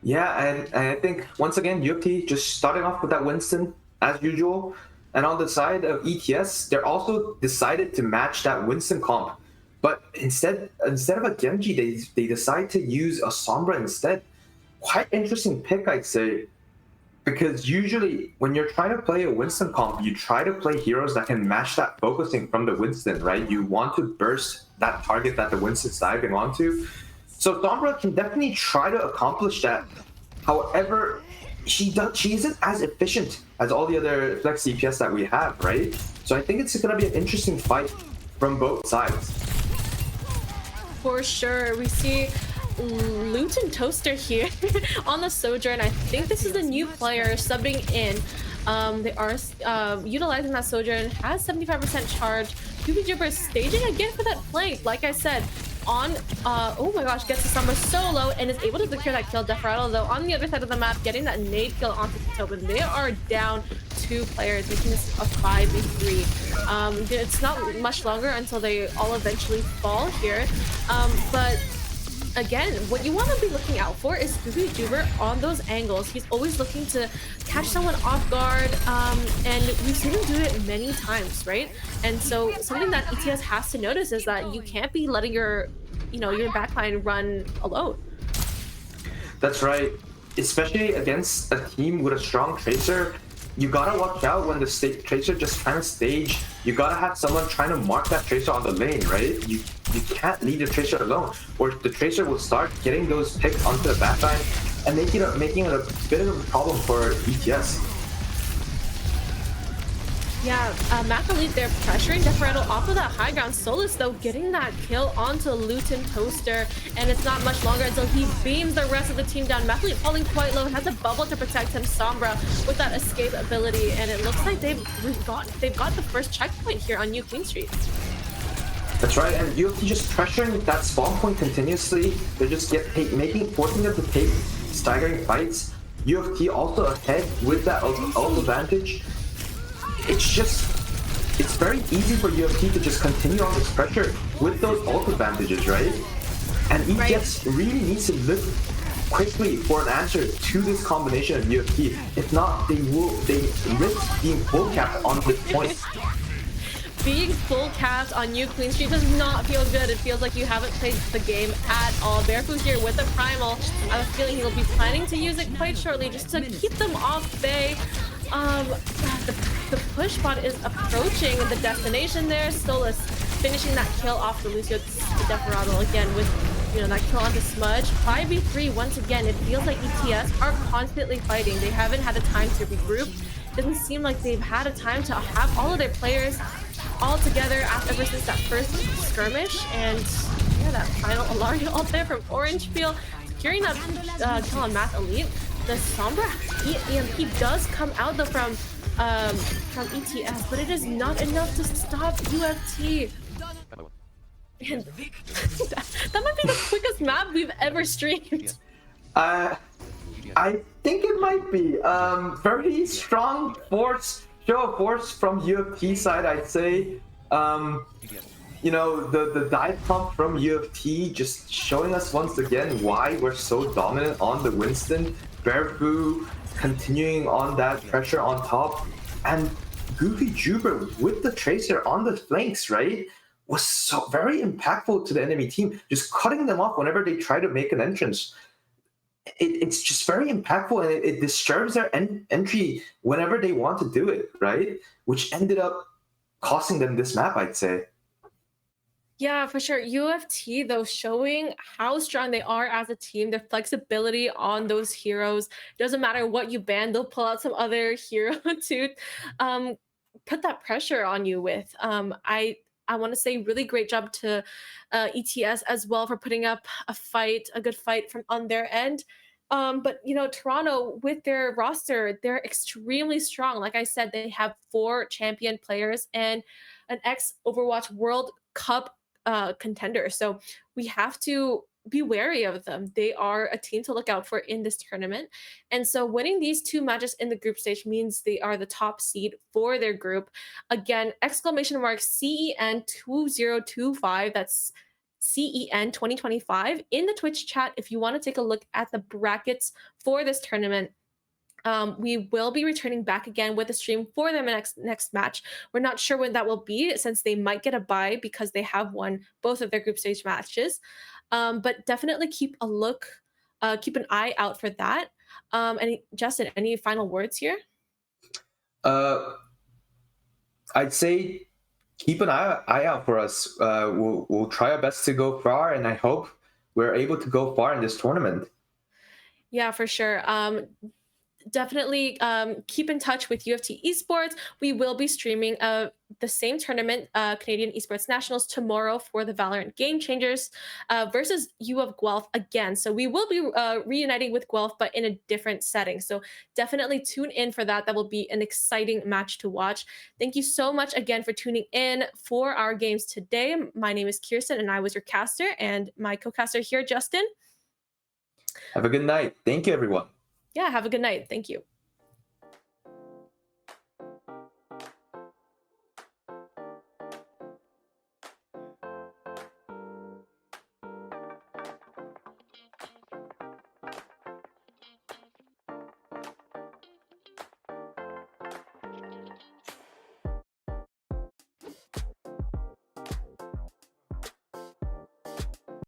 Yeah, and I think once again UFT just starting off with that Winston as usual. And on the side of ETS, they're also decided to match that Winston comp. But instead of a Genji, they decide to use a Sombra instead. Quite interesting pick, I'd say. Because usually when you're trying to play a Winston comp, you try to play heroes that can match that focusing from the Winston, right? You want to burst that target that the Winston's diving onto. So Sombra can definitely try to accomplish that. However, she isn't as efficient as all the other flex DPS that we have, right? So I think it's going to be an interesting fight from both sides. For sure. We see Luton Toaster here on the Sojourn. I think this is a new player subbing in. They are utilizing that Sojourn, has 75% charge. Goofy Jibber is staging again for that flank. Like I said, on oh my gosh, gets the Sombra solo and is able to secure that kill. Desperado though on the other side of the map, getting that nade kill onto Tobin. They are down 2 players, making this a 5v3. It's not much longer until they all eventually fall here. But again, what you want to be looking out for is Goofy Jubber on those angles. He's always looking to catch someone off guard, and we've seen him do it many times, right? And so something that ETS has to notice is that you can't be letting your backline run alone. That's right. Especially against a team with a strong Tracer, you gotta watch out when the Tracer just trying to stage. You gotta have someone trying to mark that Tracer on the lane, right? You can't leave the Tracer alone, or the Tracer will start getting those picks onto the backline and making it a bit of a problem for ETS. Yeah, Mac Elite, they're pressuring Desperado off of that high ground. Solus, though, getting that kill onto Luton Toaster, and it's not much longer until he beams the rest of the team down. Mac Elite falling quite low, has a bubble to protect him, Sombra, with that escape ability, and it looks like they've got the first checkpoint here on New Queen Street. That's right, and UFT just pressuring that spawn point continuously. They're just forcing them to take staggering fights. UFT also ahead with that ult advantage. It's very easy for UFT to just continue on this pressure with those ult advantages, right? And ETS really needs to live quickly for an answer to this combination of UFT. If not, they risk being full capped on this point. Being full capped on you Queen Street does not feel good. It feels like you haven't played the game at all. Barefoot here with the Primal. I have a feeling he'll be planning to use it quite shortly just to keep them off bay. The push bot is approaching the destination there. Solus finishing that kill off the Lucio Desperado again with that kill onto Smudge. 5v3 once again. It feels like ETS are constantly fighting. They haven't had a time to regroup. Doesn't seem like they've had a time to have all of their players all together ever since that first skirmish. And yeah, that final Alario ult there from Orange Peel securing that kill on Math Elite. The Sombra EMP does come out though from ETS, but it is not enough to stop UFT. And that might be the quickest map we've ever streamed. I think it might be. Very strong show of force from UFT side, I'd say. The dive pump from UFT just showing us once again why we're so dominant on the Winston. Barefoot continuing on that pressure on top, and Goofy Juba with the Tracer on the flanks, right, was so very impactful to the enemy team, just cutting them off whenever they try to make an entrance. It's just very impactful, and it disturbs their entry whenever they want to do it, right? Which ended up costing them this map, I'd say. Yeah, for sure. UFT, though, showing how strong they are as a team, their flexibility on those heroes. Doesn't matter what you ban, they'll pull out some other hero to put that pressure on you with. I want to say really great job to ETS as well for putting up a good fight from on their end. But Toronto with their roster, they're extremely strong. Like I said, they have 4 champion players and an ex-Overwatch World Cup contender. So we have to be wary of them. They are a team to look out for in this tournament. And so winning these 2 matches in the group stage means they are the top seed for their group. Again, !CEN2025. That's CEN2025 in the Twitch chat if you want to take a look at the brackets for this tournament. We will be returning back again with a stream for their next match. We're not sure when that will be, since they might get a bye because they have won both of their group stage matches. But definitely keep an eye out for that. Justin, any final words here? I'd say keep an eye out for us. We'll try our best to go far, and I hope we're able to go far in this tournament. Yeah, for sure. Definitely keep in touch with UFT Esports. We will be streaming the same tournament, Canadian Esports Nationals, tomorrow for the Valorant Game Changers versus U of Guelph again. So we will be reuniting with Guelph, but in a different setting. So definitely tune in for that. That will be an exciting match to watch. Thank you so much again for tuning in for our games today. My name is Kirsten, and I was your caster, and my co-caster here, Justin. Have a good night. Thank you, everyone. Yeah, have a good night. Thank you.